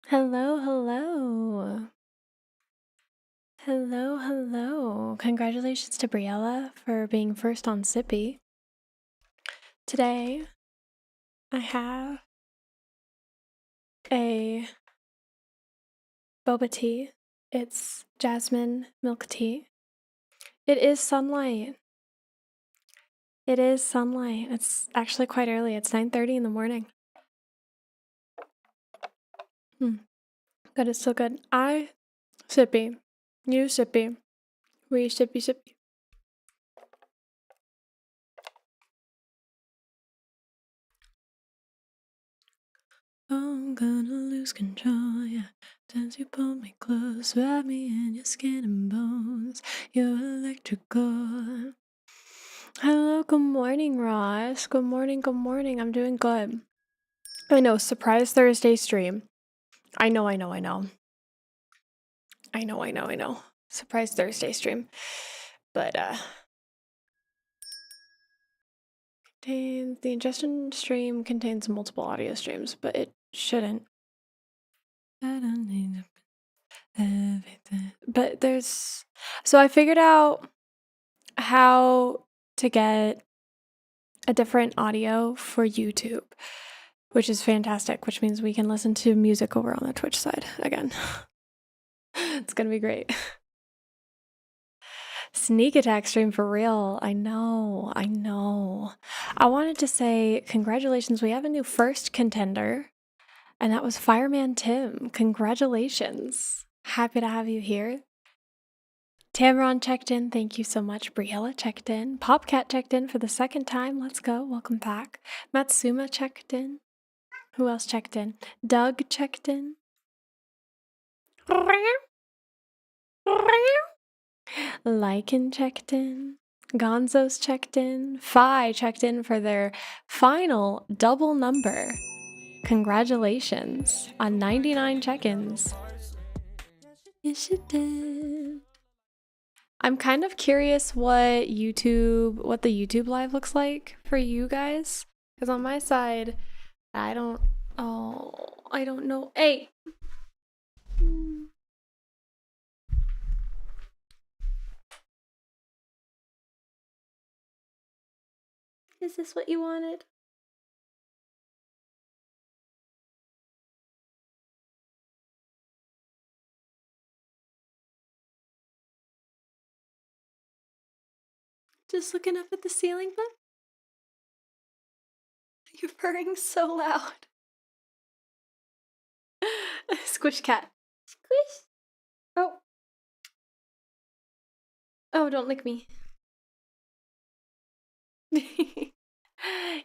Hello, hello. Hello, hello. Congratulations to Briella for being first on Sippy. Today, I have a boba tea. It's jasmine milk tea. It is sunlight. It is sunlight. It's actually quite early. It's 9:30 in the morning. But it's so good. I sippy. You sippy. We sippy sippy. I'm gonna lose control, yeah. As you pull me close, wrap me in your skin and bones. You're electrical. Hello, good morning, Ross. Good morning, good morning. I'm doing good. I know, surprise Thursday stream. I know. Surprise Thursday stream. But, the ingestion stream contains multiple audio streams, but it shouldn't. I don't need everything. But there's... So I figured out how to get a different audio for YouTube, which is fantastic, which means we can listen to music over on the Twitch side again. It's gonna be great. Sneak attack stream for real. I know. I wanted to say congratulations. We have a new first contender, and that was Fireman Tim. Congratulations. Happy to have you here. Tamron checked in. Thank you so much. Briella checked in. Popcat checked in for the second time. Let's go. Welcome back. Matsuma checked in. Who else checked in? Doug checked in. Lycan checked in. Gonzo's checked in. Fi checked in for their final double number. Congratulations on 99 check-ins. Yes, you did. I'm kind of curious what the YouTube live looks like for you guys. Because on my side, I don't know. Hey! Is this what you wanted? Just looking up at the ceiling, but you're purring so loud. Squish cat. Squish. Oh. Oh, don't lick me.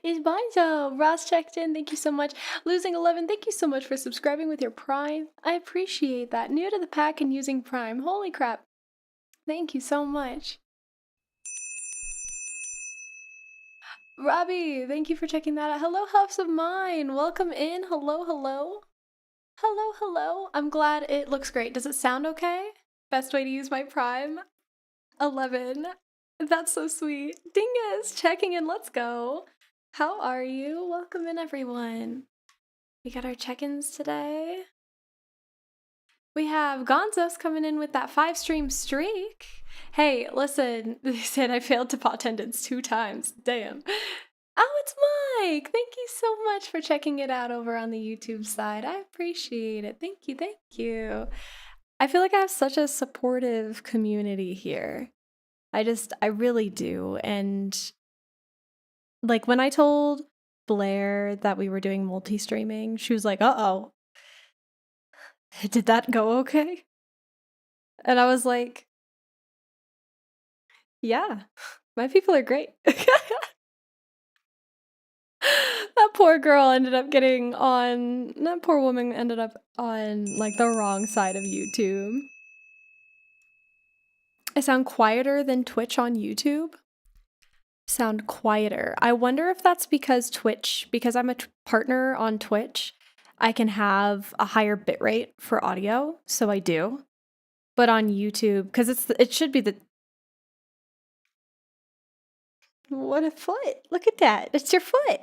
It's Bonzo. Ross checked in. Thank you so much. Losing 11. Thank you so much for subscribing with your Prime. I appreciate that. New to the pack and using Prime. Holy crap. Thank you so much. Robbie, thank you for checking that out. Hello, Huffs of Mine. Welcome in. Hello. I'm glad it looks great. Does it sound okay? Best way to use my Prime? 11. That's so sweet. Dingus, checking in. Let's go. How are you? Welcome in, everyone. We got our check-ins today. We have Gonzos coming in with that 5-stream streak. Hey, listen, they said I failed to pot attendance 2 times. Damn. Oh, it's Mike. Thank you so much for checking it out over on the YouTube side. I appreciate it. Thank you. I feel like I have such a supportive community here. I really do. And like when I told Blair that we were doing multi-streaming, she was like, uh-oh. Did that go okay? And I was like, yeah, my people are great. That poor woman ended up on like the wrong side of YouTube. I sound quieter than Twitch on YouTube. Sound quieter. I wonder if that's because I'm a partner on Twitch, I can have a higher bitrate for audio, so I do. But on YouTube, because it should be the... What a foot! Look at that! It's your foot!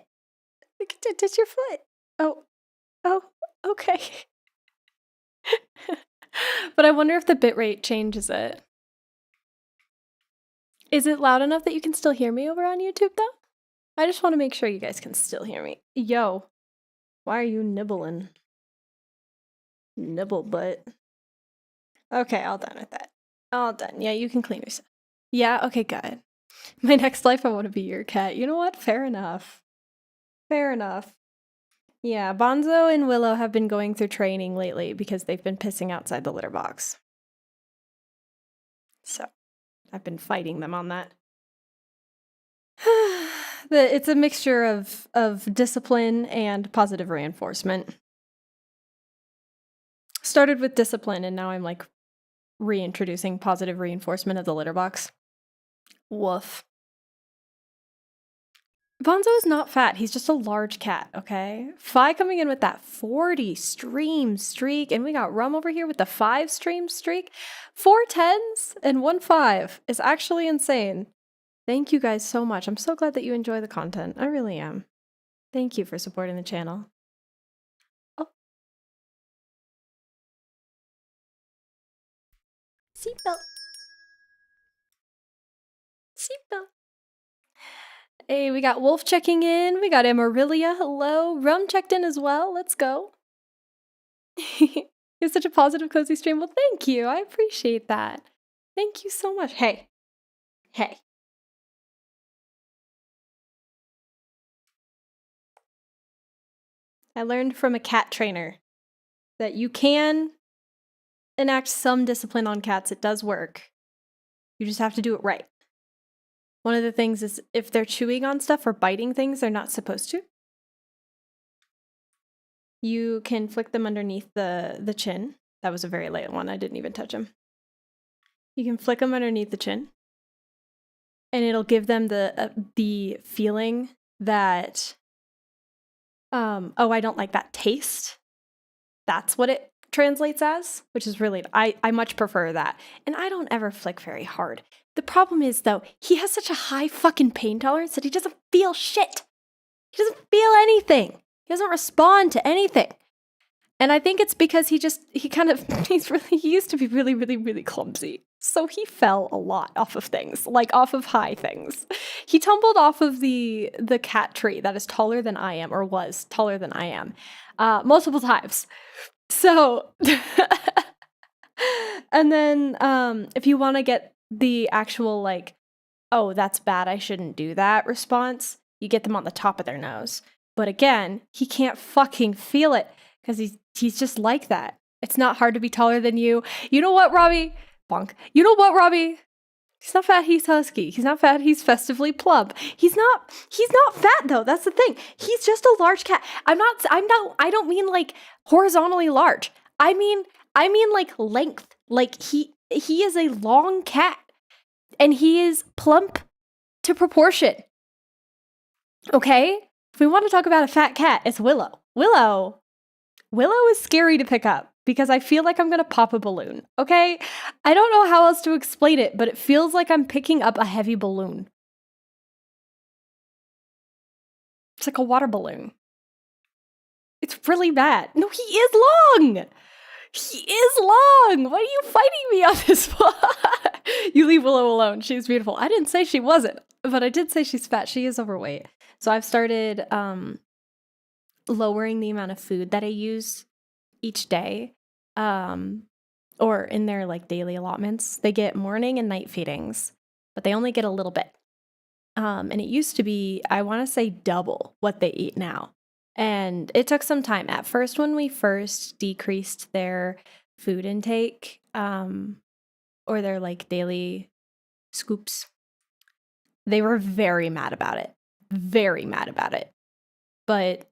Look at it, it's your foot! Oh, okay. But I wonder if the bitrate changes it. Is it loud enough that you can still hear me over on YouTube, though? I just want to make sure you guys can still hear me. Yo, why are you nibbling? Nibble butt. Okay, all done with that. All done. Yeah, you can clean yourself. Yeah, okay, good. My next life, I want to be your cat. You know what? Fair enough. Fair enough. Yeah, Bonzo and Willow have been going through training lately because they've been pissing outside the litter box. So, I've been fighting them on that. It's a mixture of discipline and positive reinforcement. Started with discipline, and now I'm like reintroducing positive reinforcement of the litter box. Woof. Bonzo is not fat. He's just a large cat, okay? Fi coming in with that 40 stream streak, and we got Rum over here with the 5 stream streak. 4 10s and 1 5 is actually insane. Thank you guys so much. I'm so glad that you enjoy the content. I really am. Thank you for supporting the channel. Oh. Seatbelt. Seatbelt. Hey, we got Wolf checking in. We got Amarilia. Hello. Rum checked in as well. Let's go. It's such a positive, cozy stream. Well, thank you. I appreciate that. Thank you so much. Hey. Hey. I learned from a cat trainer that you can enact some discipline on cats. It does work. You just have to do it right. One of the things is if they're chewing on stuff or biting things they're not supposed to, you can flick them underneath the chin. That was a very light one. I didn't even touch him. You can flick them underneath the chin, and it'll give them the feeling that, oh, I don't like that taste. That's what it translates as, which is really, I much prefer that. And I don't ever flick very hard. The problem is, though, he has such a high fucking pain tolerance that he doesn't feel shit. He doesn't feel anything. He doesn't respond to anything. And I think it's because he used to be really, really, really clumsy. So he fell a lot off of things, like off of high things. He tumbled off of the cat tree that is taller than I am, or was taller than I am, multiple times. So, and then if you want to get the actual like, oh, that's bad, I shouldn't do that response, you get them on the top of their nose. But again, he can't fucking feel it because he's just like that. It's not hard to be taller than you. You know what, Robbie? Bonk. You know what, Robbie? He's not fat, he's husky. He's not fat, he's festively plump. He's not fat though. That's the thing. He's just a large cat. I don't mean like horizontally large. I mean like length. Like he is a long cat. And he is plump to proportion. Okay? If we want to talk about a fat cat, it's Willow. Willow is scary to pick up because I feel like I'm going to pop a balloon. Okay? I don't know how else to explain it, but it feels like I'm picking up a heavy balloon. It's like a water balloon. It's really bad. No, he is long! He is long! Why are you fighting me on this one? You leave Willow alone. She's beautiful. I didn't say she wasn't, but I did say she's fat. She is overweight. So I've started lowering the amount of food that I use each day, or in their like daily allotments. They get morning and night feedings, but they only get a little bit. And it used to be, I want to say, double what they eat now. And it took some time. At first, when we first decreased their food intake, or their like daily scoops, they were very mad about it. Very mad about it. But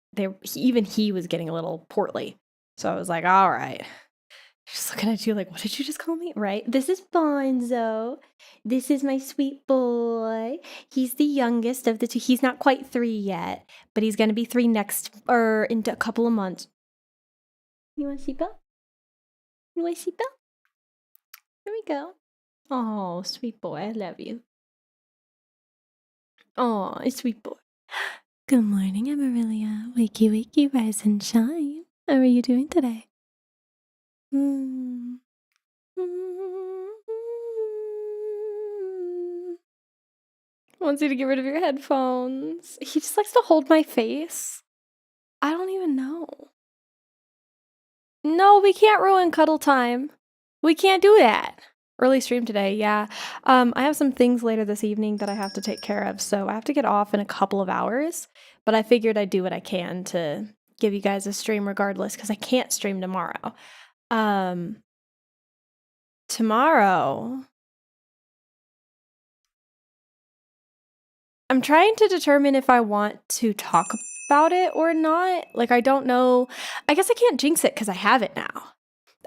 even he was getting a little portly. So I was like, all right. Just looking at you like, what did you just call me? Right? This is Bonzo. This is my sweet boy. He's the youngest of the two. He's not quite 3 yet, but he's going to be 3 in a couple of months. You want a seatbelt? You want a seatbelt? Here we go. Oh, sweet boy. I love you. Oh, sweet boy. Good morning, Amarilia. Wakey, wakey, rise and shine. How are you doing today? Mm. Wants you to get rid of your headphones. He just likes to hold my face. I don't even know. No, we can't ruin cuddle time. We can't do that. Early stream today, yeah. I have some things later this evening that I have to take care of, so I have to get off in a couple of hours. But I figured I'd do what I can to give you guys a stream regardless, because I can't stream tomorrow. Tomorrow, I'm trying to determine if I want to talk about it or not. Like, I don't know. I guess I can't jinx it because I have it now.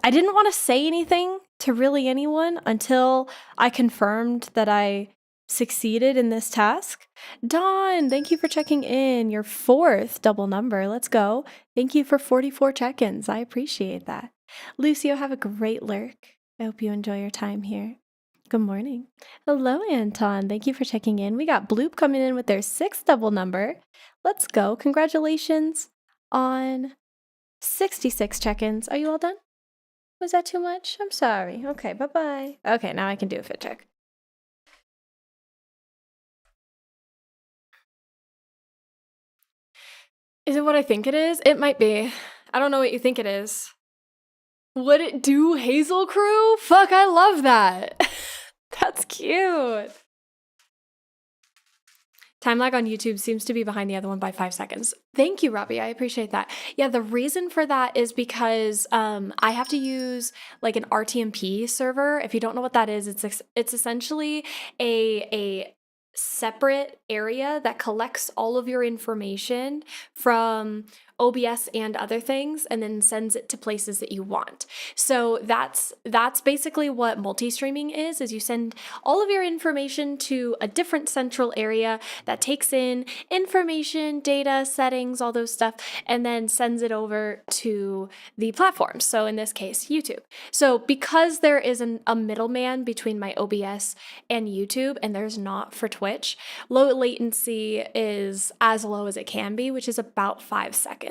I didn't want to say anything to really anyone until I confirmed that I succeeded in this task. Dawn, thank you for checking in. Your fourth double number. Let's go. Thank you for 44 check-ins. I appreciate that. Lucio, have a great lurk. I hope you enjoy your time here. Good morning. Hello, Anton. Thank you for checking in. We got Bloop coming in with their sixth double number. Let's go. Congratulations on 66 check-ins. Are you all done? Was that too much? I'm sorry. Okay, bye-bye. Okay, now I can do a fit check. Is it what I think it is? It might be. I don't know what you think it is. Would it do, Hazel Crew? Fuck, I love that. That's cute. Time lag on YouTube seems to be behind the other one by 5 seconds. Thank you, Robbie. I appreciate that. Yeah, the reason for that is because I have to use like an RTMP server. If you don't know what that is, it's essentially a separate area that collects all of your information from OBS and other things and then sends it to places that you want. So that's basically what multi-streaming is you send all of your information to a different central area that takes in information, data, settings, all those stuff, and then sends it over to the platform. So in this case, YouTube. So because there is a middleman between my OBS and YouTube, and there's not for Twitch, low latency is as low as it can be, which is about 5 seconds.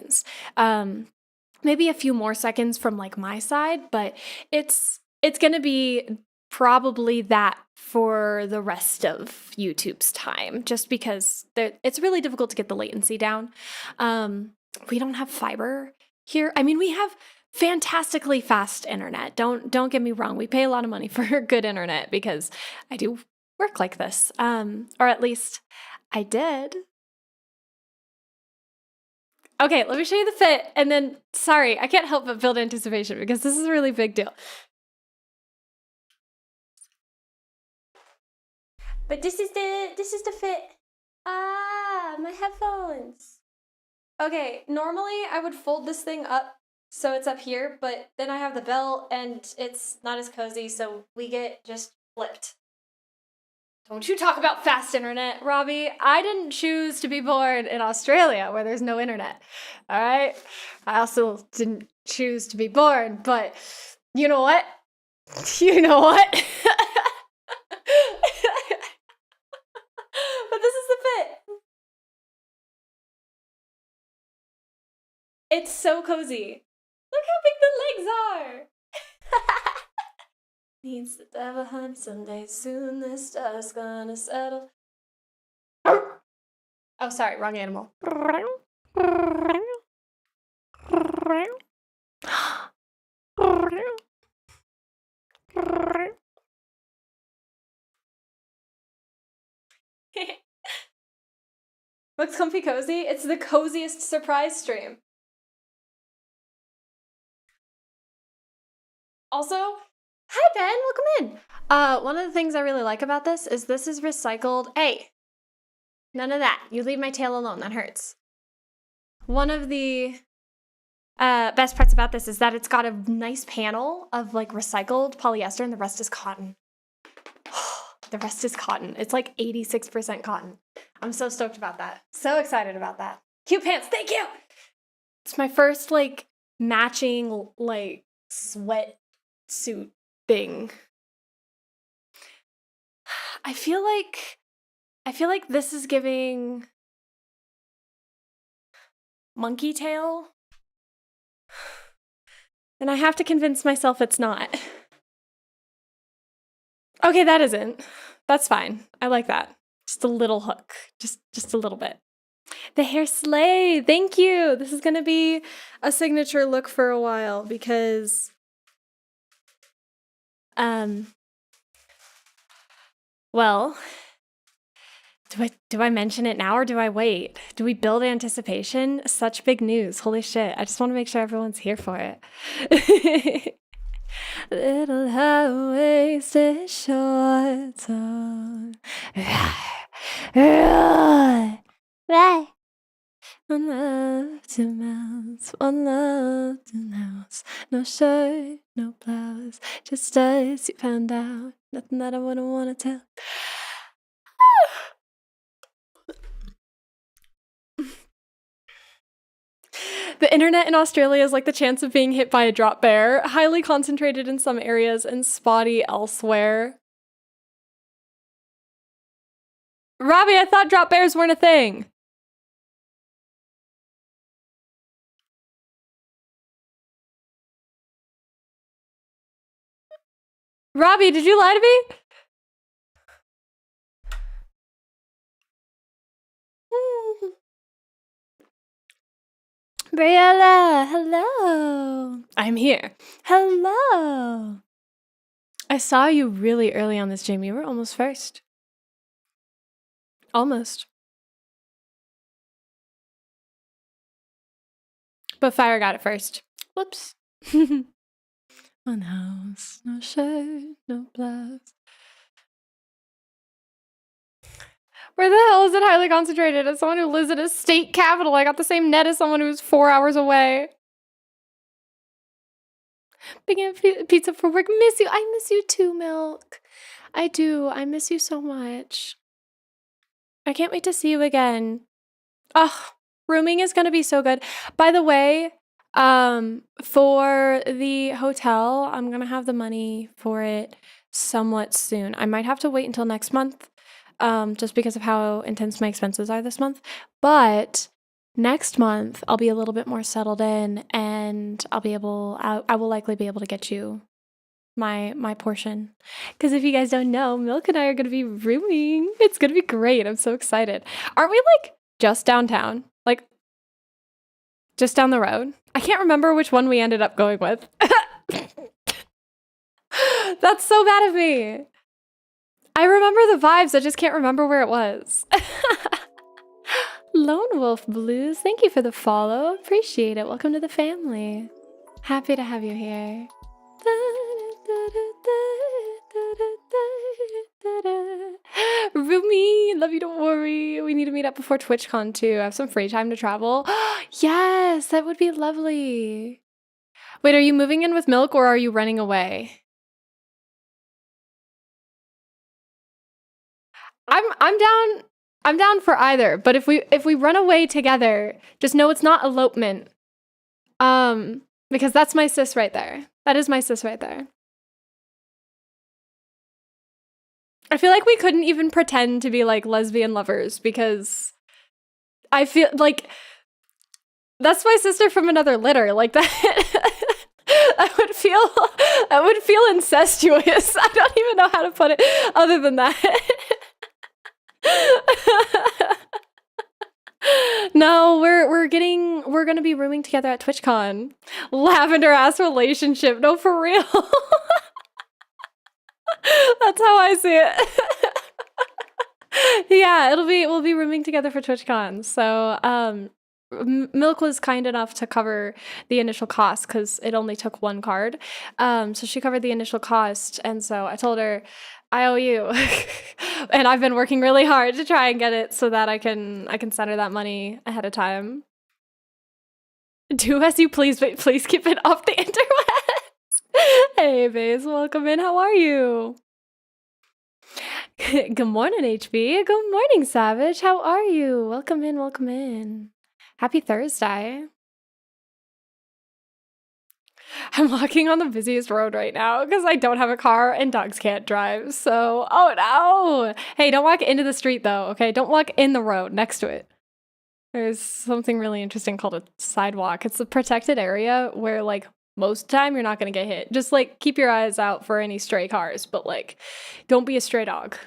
Maybe a few more seconds from like my side, but it's gonna be probably that for the rest of YouTube's time, just because it's really difficult to get the latency down. We don't have fiber here. I mean, we have fantastically fast internet. Don't get me wrong. We pay a lot of money for good internet because I do work like this, or at least I did. Okay, let me show you the fit, and then, sorry, I can't help but build anticipation because this is a really big deal. But this is the fit. Ah, my headphones. Okay, normally I would fold this thing up so it's up here, but then I have the belt and it's not as cozy, so we get just flipped. Don't you talk about fast internet, Robbie. I didn't choose to be born in Australia where there's no internet. All right? I also didn't choose to be born, but you know what? You know what? But this is the fit. It's so cozy. Look how big the legs are. Needs the devil hunt someday soon. This dust gonna settle. Oh, sorry, wrong animal. Looks comfy cozy. It's the coziest surprise stream. Also, hi Ben, welcome in. One of the things I really like about this is recycled. Hey, none of that. You leave my tail alone. That hurts. One of the best parts about this is that it's got a nice panel of like recycled polyester and the rest is cotton. The rest is cotton. It's like 86% cotton. I'm so stoked about that. So excited about that. Cute pants, thank you! It's my first like matching like sweatsuit thing. I feel like this is giving monkey tail. And I have to convince myself it's not. Okay, that isn't. That's fine. I like that. Just a little hook. Just a little bit. The hair slay. Thank you. This is going to be a signature look for a while because well, do I mention it now or do I wait? Do we build anticipation? Such big news. Holy shit. I just want to make sure everyone's here for it. Little high-waisted shorts on. One love, two mouths, one love, two house. No shirt, no blouse, just us you found out. Nothing that I wouldn't want to tell. The internet in Australia is like the chance of being hit by a drop bear, highly concentrated in some areas and spotty elsewhere. Robbie, I thought drop bears weren't a thing. Robbie, did you lie to me? Briella, hello. I'm here. Hello. I saw you really early on this stream. You were almost first. Almost. But Fire got it first. Whoops. One house, no shirt, no blouse. Where the hell is it highly concentrated? As someone who lives in a state capital, I got the same net as someone who's 4 hours away. Big pizza for work. Miss you. I miss you too, Milk. I do. I miss you so much. I can't wait to see you again. Oh, rooming is going to be so good. By the way, for the hotel, I'm going to have the money for it somewhat soon. I might have to wait until next month, just because of how intense my expenses are this month. But next month, I'll be a little bit more settled in, and I will likely be able to get you my portion. Because if you guys don't know, Milk and I are going to be rooming. It's going to be great. I'm so excited. Aren't we like just downtown? Like just down the road? I can't remember which one we ended up going with. That's so bad of me. I remember the vibes. I just can't remember where it was. Lone Wolf Blues, thank you for the follow. Appreciate it. Welcome to the family. Happy to have you here. Rumi, love you, don't worry. We need to meet up before TwitchCon too. I have some free time to travel. Yes, that would be lovely. Wait, are you moving in with Milk or are you running away? I'm down for either, but if we run away together, just know it's not elopement. Because that's my sis right there. That is my sis right there. I feel like we couldn't even pretend to be like lesbian lovers because I feel like that's my sister from another litter. Like that I would feel incestuous. I don't even know how to put it other than that. No, we're gonna be rooming together at TwitchCon. Lavender ass relationship. No, for real. That's how I see it. Yeah, we'll be rooming together for TwitchCon. So Milk was kind enough to cover the initial cost because it only took one card. So she covered the initial cost, and so I told her, I owe you. And I've been working really hard to try and get it so that I can send her that money ahead of time. Do as you please, but please keep it off the interwebs. Hey, Baze, welcome in. How are you? Good morning, HB. Good morning, Savage. How are you? Welcome in, welcome in. Happy Thursday. I'm walking on the busiest road right now because I don't have a car and dogs can't drive. So, oh no. Hey, don't walk into the street though, okay? Don't walk in the road next to it. There's something really interesting called a sidewalk. It's a protected area where like most of the time you're not going to get hit. Just like keep your eyes out for any stray cars, but like don't be a stray dog.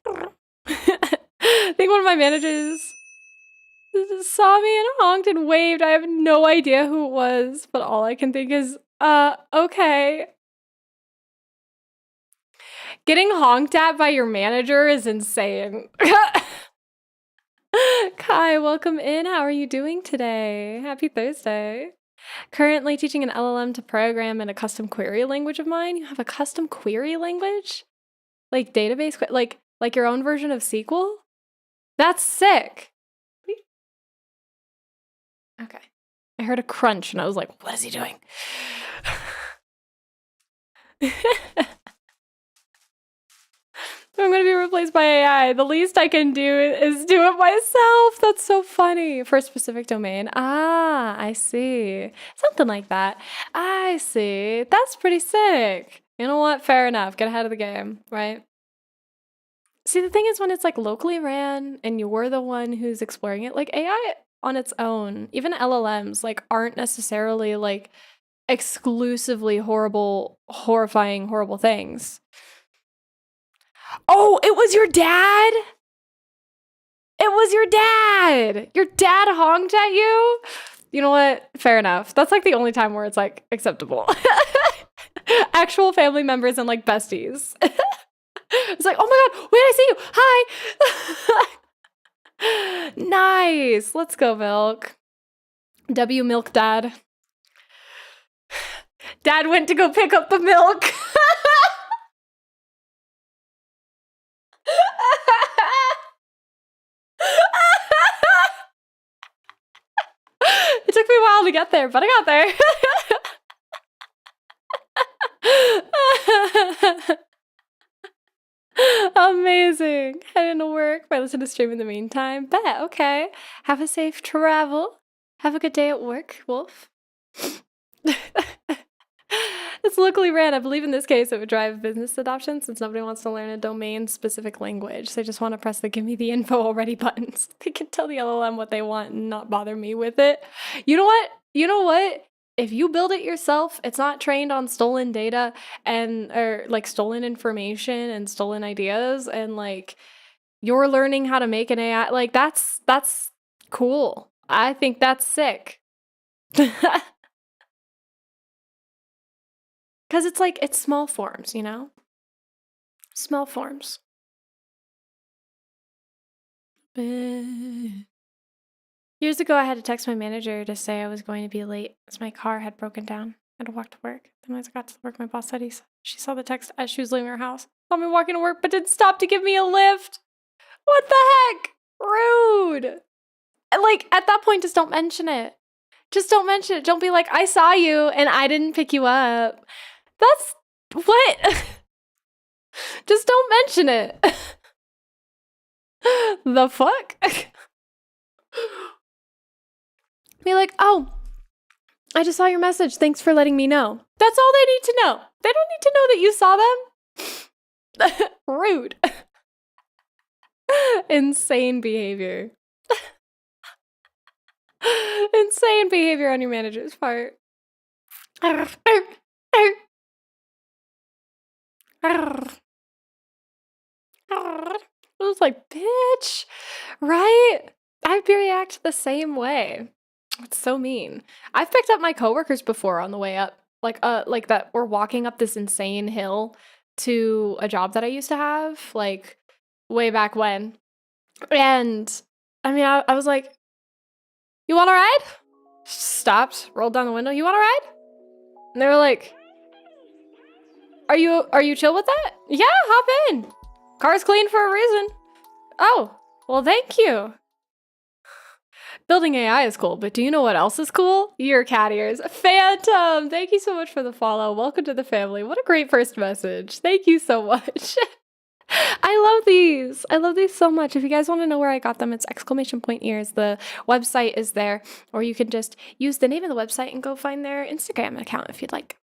I think one of my managers saw me and honked and waved. I have no idea who it was, but all I can think is, okay. Getting honked at by your manager is insane. Kai, welcome in. How are you doing today? Happy Thursday. Currently teaching an LLM to program in a custom query language of mine. You have a custom query language? Like database, like your own version of SQL? That's sick. Okay. I heard a crunch and I was like, what is he doing? I'm going to be replaced by AI. The least I can do is do it myself. That's so funny. For a specific domain. Ah, I see. Something like that. I see. That's pretty sick. You know what? Fair enough. Get ahead of the game, right? See, the thing is when it's like locally ran and you're the one who's exploring it, like AI on its own, even LLMs, like aren't necessarily like exclusively horrible, horrifying, horrible things. Oh, it was your dad? It was your dad. Your dad honked at you? You know what? Fair enough. That's like the only time where it's like acceptable. Actual family members and like besties. It's like, oh my God, wait, I see you. Hi. Nice. Let's go, Milk. W Milk Dad. Dad went to go pick up the milk. It took me a while to get there, but I got there. Amazing. Heading to work. I listen to stream in the meantime. Bet. Okay. Have a safe travel. Have a good day at work, Wolf. It's locally ran. I believe in this case it would drive business adoption since nobody wants to learn a domain-specific language. They just want to press the give me the info already buttons. They can tell the LLM what they want and not bother me with it. You know what? You know what? If you build it yourself, it's not trained on stolen data or like stolen information and stolen ideas, and like you're learning how to make an AI, like that's cool. I think that's sick. Because it's like, it's small forms, you know? Small forms. Years ago, I had to text my manager to say I was going to be late as my car had broken down. I had to walk to work. Then as I got to work, my boss said she saw the text as she was leaving her house. Saw me walking to work, but didn't stop to give me a lift. What the heck? Rude. Like, at that point, just don't mention it. Just don't mention it. Don't be like, I saw you and I didn't pick you up. That's what? Just don't mention it. The fuck? Be like, oh, I just saw your message. Thanks for letting me know. That's all they need to know. They don't need to know that you saw them. Rude. Insane behavior. Insane behavior on your manager's part. It was like, bitch, right? I'd react the same way. It's so mean. I've picked up my coworkers before on the way up, like that we're walking up this insane hill to a job that I used to have, like way back when. And I mean, I was like, you want to ride? Stopped, rolled down the window. You want to ride? And they were like, are you chill with that? Yeah, hop in. Car's clean for a reason. Oh, well, thank you. Building AI is cool, but do you know what else is cool? Your cat ears. Phantom, thank you so much for the follow. Welcome to the family. What a great first message. Thank you so much. I love these. I love these so much. If you guys want to know where I got them, it's ! ears. The website is there, or you can just use the name of the website and go find their Instagram account if you'd like.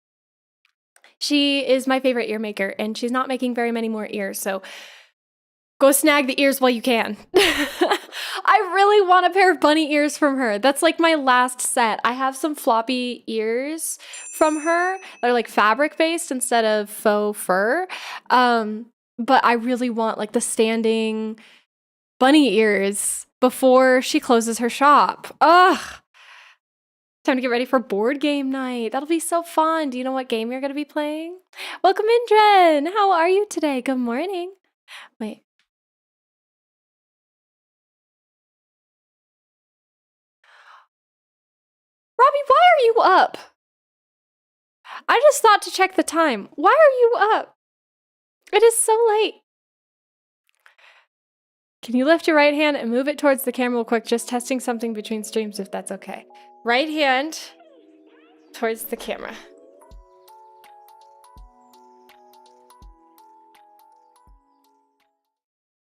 She is my favorite ear maker, and she's not making very many more ears, so Go snag the ears while you can. I really want a pair of bunny ears from her. That's like my last set. I have some floppy ears from her. They're like fabric based instead of faux fur. But I really want like the standing bunny ears before she closes her shop. Ugh. Time to get ready for board game night. That'll be so fun. Do you know what game you're going to be playing? Welcome in, Dren. How are you today? Good morning. Wait. Robbie, why are you up? I just thought to check the time. Why are you up? It is so late. Can you lift your right hand and move it towards the camera real quick? Just testing something between streams, if that's okay. Right hand towards the camera.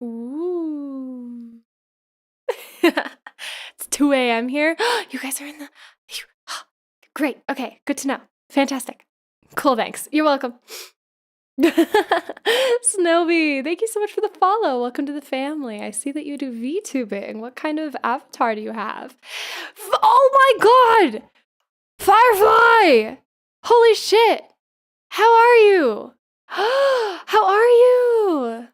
Ooh. It's 2 a.m. here. You guys are in the... Great. Okay. Good to know. Fantastic. Cool. Thanks. You're welcome. Snowy, thank you so much for the follow. Welcome to the family. I see that you do VTubing. What kind of avatar do you have? Oh my god! Firefly! Holy shit! How are you? How are you?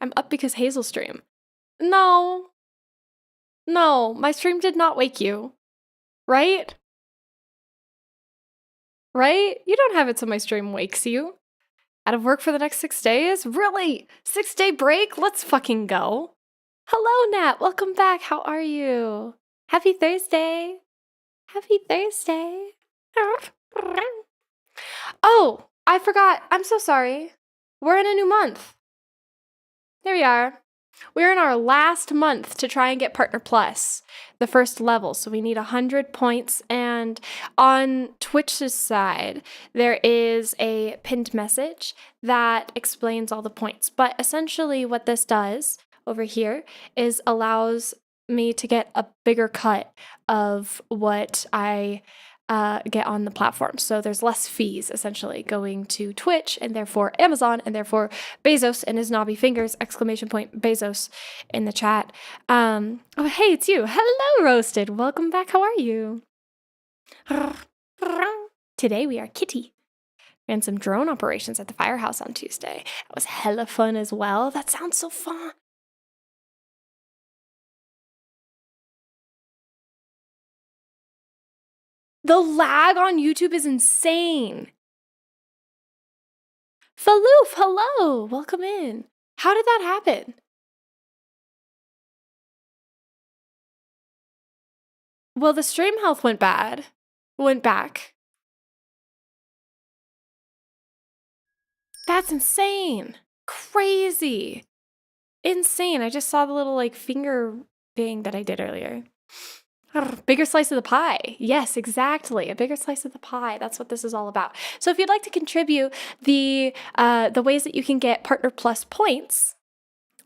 I'm up because Hazel stream. No, my stream did not wake you. Right? Right? You don't have it so my stream wakes you. Out of work for the next 6 days? Really? 6-day break? Let's fucking go. Hello, Nat. Welcome back. How are you? Happy Thursday. Happy Thursday. Oh, I forgot. I'm so sorry. We're in a new month. There we are. We're in our last month to try and get Partner Plus, the first level. So we need 100 points. And on Twitch's side, there is a pinned message that explains all the points. But essentially what this does over here is allows me to get a bigger cut of what I get on the platform. So there's less fees essentially going to Twitch and therefore Amazon and therefore Bezos and his knobby fingers, ! Bezos in the chat. Oh, hey, it's you. Hello, Roasted. Welcome back. How are you? Today we are Kitty. Ran some drone operations at the firehouse on Tuesday. That was hella fun as well. That sounds so fun. The lag on YouTube is insane. Faloof, hello. Welcome in. How did that happen? Well, the stream health went back. That's insane. Crazy. Insane. I just saw the little like finger thing that I did earlier. Bigger slice of the pie. Yes, exactly. A bigger slice of the pie. That's what this is all about. So if you'd like to contribute, the ways that you can get Partner Plus points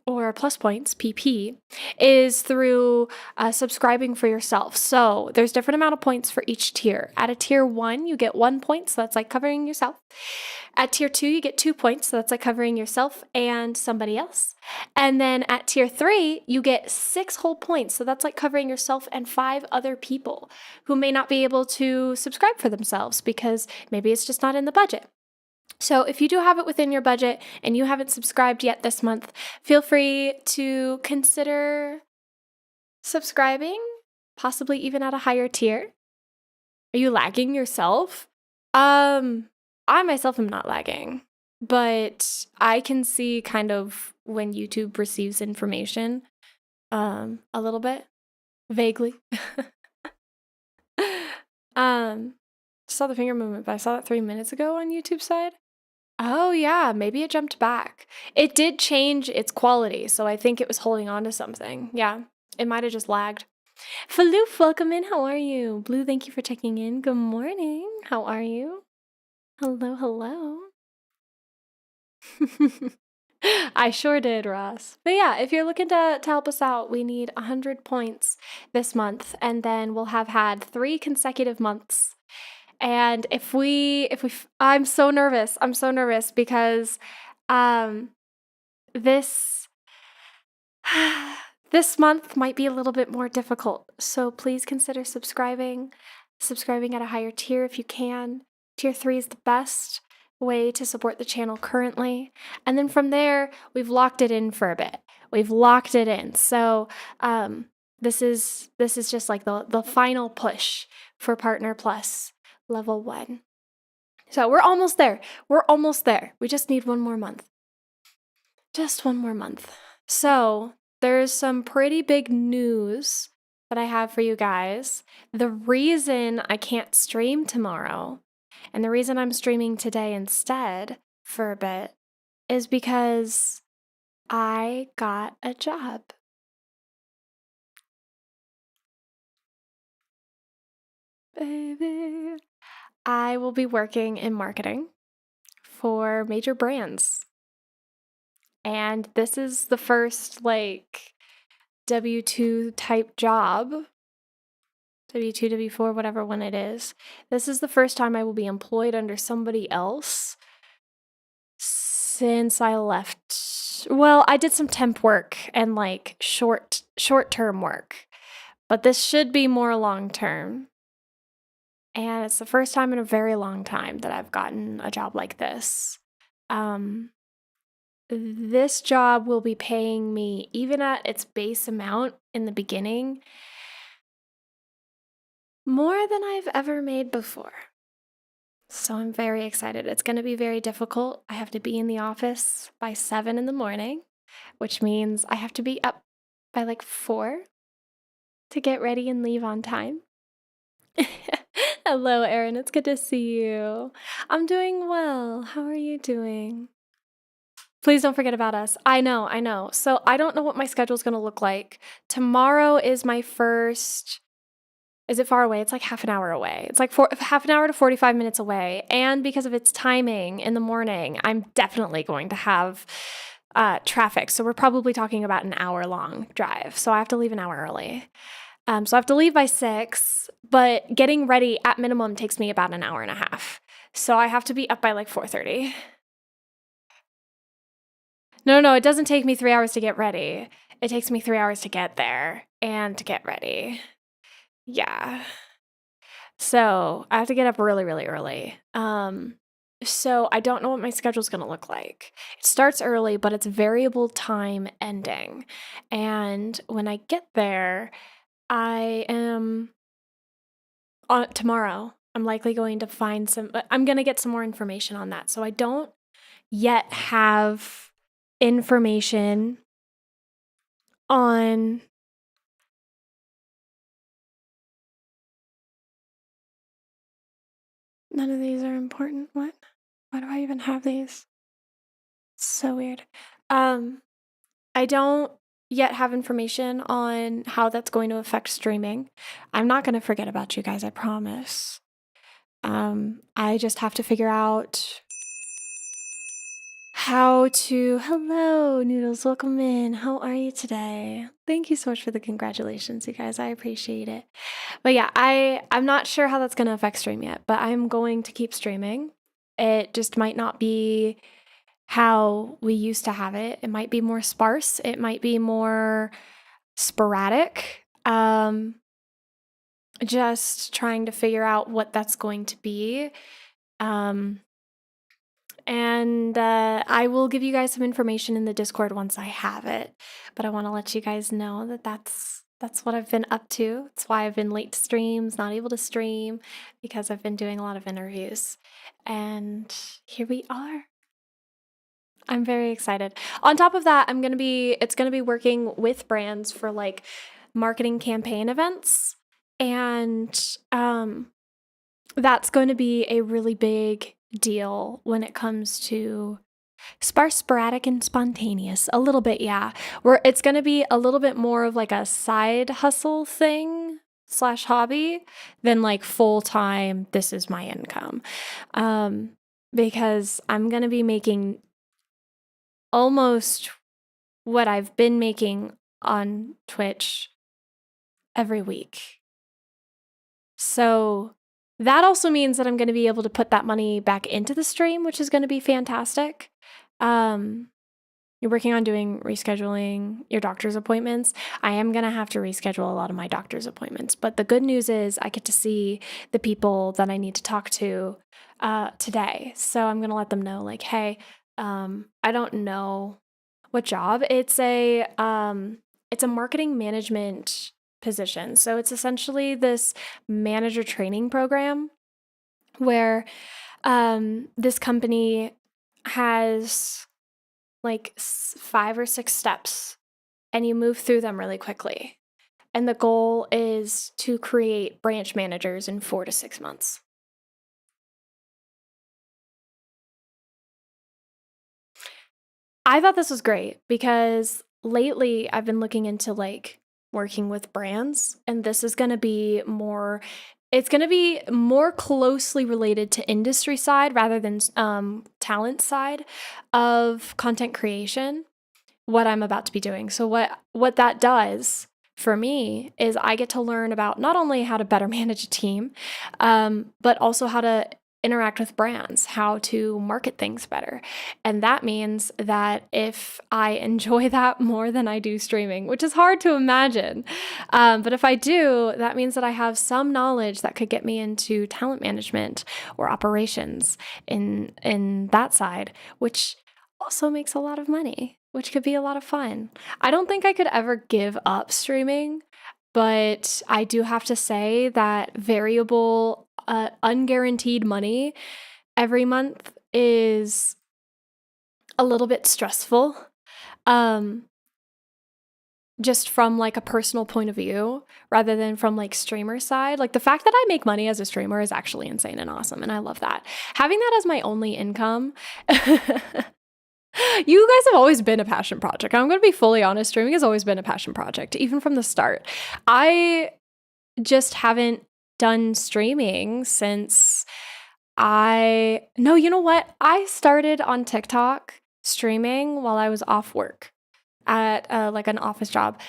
or plus points, PP, is through subscribing for yourself. So there's different amount of points for each tier. At a tier 1, you get 1 point, so that's like covering yourself. At tier 2, you get 2 points, so that's like covering yourself and somebody else. And then at tier 3, you get 6 whole points, so that's like covering yourself and 5 other people who may not be able to subscribe for themselves because maybe it's just not in the budget. So if you do have it within your budget and you haven't subscribed yet this month, feel free to consider subscribing, possibly even at a higher tier. Are you lagging yourself? I myself am not lagging, but I can see kind of when YouTube receives information a little bit, vaguely. Saw the finger movement, but I saw that 3 minutes ago on YouTube side. Oh yeah, maybe it jumped back. It did change its quality, so I think it was holding on to something. Yeah, it might have just lagged. Faloof, welcome in. How are you? Blue, thank you for checking in. Good morning. How are you? Hello, hello. I sure did, Ross. But yeah, if you're looking to help us out, we need 100 points this month, and then we'll have had 3 consecutive months And I'm so nervous. I'm so nervous because um, this this month might be a little bit more difficult. So please consider subscribing at a higher tier if you can. Tier 3 is the best way to support the channel currently. And then from there, we've locked it in for a bit. We've locked it in. So this is just like the final push for Partner Plus level 1. So we're almost there. We're almost there. We just need one more month. Just one more month. So there's some pretty big news that I have for you guys. The reason I can't stream tomorrow and the reason I'm streaming today instead for a bit is because I got a job. Baby. I will be working in marketing for major brands. And this is the first W-2 type job. W-2, W-4, whatever one it is. This is the first time I will be employed under somebody else since I left. Well, I did some temp work and short-term work, but this should be more long-term. And it's the first time in a very long time that I've gotten a job like this. This job will be paying me, even at its base amount in the beginning, more than I've ever made before. So I'm very excited. It's going to be very difficult. I have to be in the office by 7 in the morning, which means I have to be up by 4 to get ready and leave on time. Hello, Erin. It's good to see you. I'm doing well. How are you doing? Please don't forget about us. I know. So I don't know what my schedule is going to look like. Tomorrow is my first. Is it far away? It's like half an hour away. It's like half an hour to 45 minutes away. And because of its timing in the morning, I'm definitely going to have traffic. So we're probably talking about an hour-long drive. So I have to leave an hour early. So I have to leave by 6, but getting ready at minimum takes me about an hour and a half. So I have to be up by 4:30. No, it doesn't take me 3 hours to get ready. It takes me 3 hours to get there and to get ready. Yeah. So I have to get up really, really early. So I don't know what my schedule's going to look like. It starts early, but it's variable time ending. And when I get there, tomorrow, I'm likely going to I'm going to get some more information on that. So I don't yet have information on none of these are important. What? Why do I even have these? So weird. I don't yet have information on how that's going to affect streaming. I'm not going to forget about you guys, I promise. I just have to figure out hello, Noodles, welcome in. How are you today? Thank you so much for the congratulations, you guys. I appreciate it. But yeah, I'm not sure how that's going to affect stream yet, but I'm going to keep streaming. It just might not be how we used to have it. It might be more sparse. It might be more sporadic. Just trying to figure out what that's going to be. And I will give you guys some information in the Discord once I have it. But I want to let you guys know that that's what I've been up to. It's why I've been late to streams, not able to stream, because I've been doing a lot of interviews. And here we are. I'm very excited. On top of that, it's going to be working with brands for marketing campaign events. And that's going to be a really big deal when it comes to sparse, sporadic, and spontaneous. A little bit, yeah. It's going to be a little bit more of a side hustle thing / hobby than full-time, this is my income. Because I'm going to be making almost what I've been making on Twitch every week. So that also means that I'm going to be able to put that money back into the stream, which is going to be fantastic. You're working on doing rescheduling your doctor's appointments. I am going to have to reschedule a lot of my doctor's appointments. But the good news is I get to see the people that I need to talk to today. So I'm going to let them know, like, hey, I don't know what job. It's a marketing management position. So it's essentially this manager training program where this company has like 5 or 6 steps, and you move through them really quickly. And the goal is to create branch managers in 4 to 6 months. I thought this was great because lately I've been looking into like working with brands, and this is going to be more, it's going to be more closely related to industry side rather than talent side of content creation, what I'm about to be doing. So what that does for me is I get to learn about not only how to better manage a team, but also how to interact with brands, how to market things better. And that means that if I enjoy that more than I do streaming, which is hard to imagine, but if I do, that means that I have some knowledge that could get me into talent management or operations in that side, which also makes a lot of money, which could be a lot of fun. I don't think I could ever give up streaming, but I do have to say that variable, unguaranteed money every month is a little bit stressful. Just from like a personal point of view rather than from like streamer side. Like the fact that I make money as a streamer is actually insane and awesome, and I love that. Having that as my only income. You guys have always been a passion project. I'm going to be fully honest. Streaming has always been a passion project, even from the start. I just haven't done streaming since no, you know what? I started on TikTok streaming while I was off work at like an office job.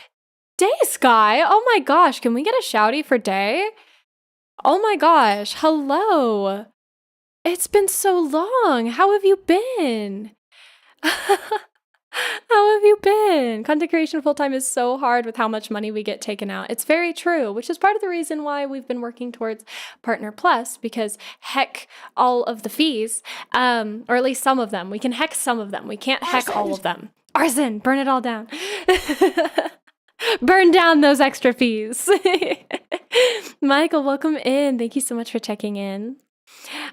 Day Sky, oh my gosh, can we get a shouty for Day? Oh my gosh, hello. It's been so long. How have you been? How have you been? Content creation full time is so hard with how much money we get taken out. It's very true, which is part of the reason why we've been working towards Partner Plus, because heck all of the fees, or at least some of them. We can heck some of them. We can't heck all of them. Arson, burn it all down. Burn down those extra fees. Michael, welcome in. Thank you so much for checking in.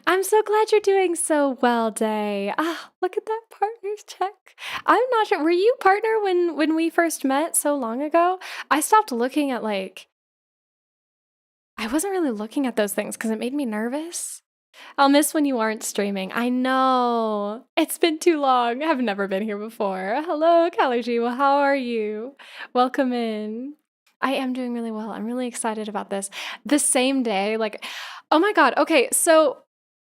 I'm so glad you're doing so well, Day. Look at that partners check. I'm not sure. Were you partner when we first met so long ago? I stopped looking at I wasn't really looking at those things because it made me nervous. I'll miss when you aren't streaming. I know. It's been too long. I've never been here before. Hello, Kalerji. Well, how are you? Welcome in. I am doing really well. I'm really excited about this. The same day, oh my God. Okay, so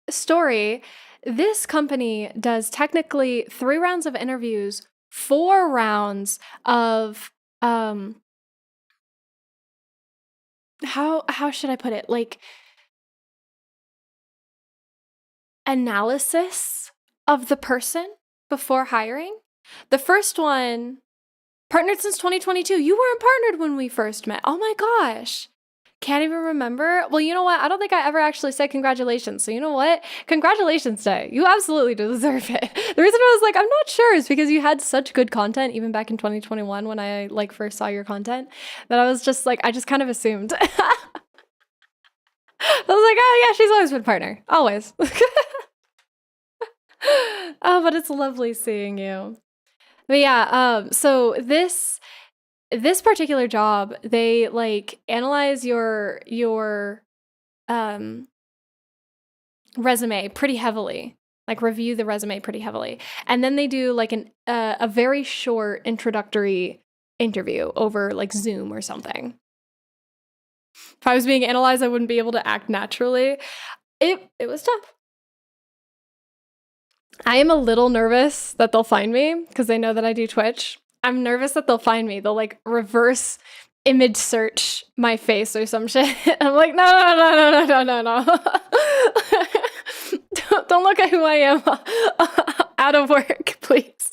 story. This company does technically 3 rounds of interviews, 4 rounds of how should I put it? Analysis of the person before hiring. The first one, partnered since 2022. You weren't partnered when we first met. Oh my gosh. Can't even remember. Well, you know what? I don't think I ever actually said congratulations. So you know what? Congratulations, Day. You absolutely deserve it. The reason I was I'm not sure is because you had such good content even back in 2021 when I first saw your content that I was just I just kind of assumed. I was oh yeah, she's always been partner. Always. Oh, but it's lovely seeing you. But yeah, so this particular job, they analyze your resume pretty heavily, review the resume pretty heavily, and then they do a very short introductory interview over Zoom or something. If I was being analyzed, I wouldn't be able to act naturally. It was tough. I am a little nervous that they'll find me because they know that I do Twitch. I'm nervous that they'll find me. They'll reverse image search my face or some shit. I'm like, no. Don't look at who I am out of work, please.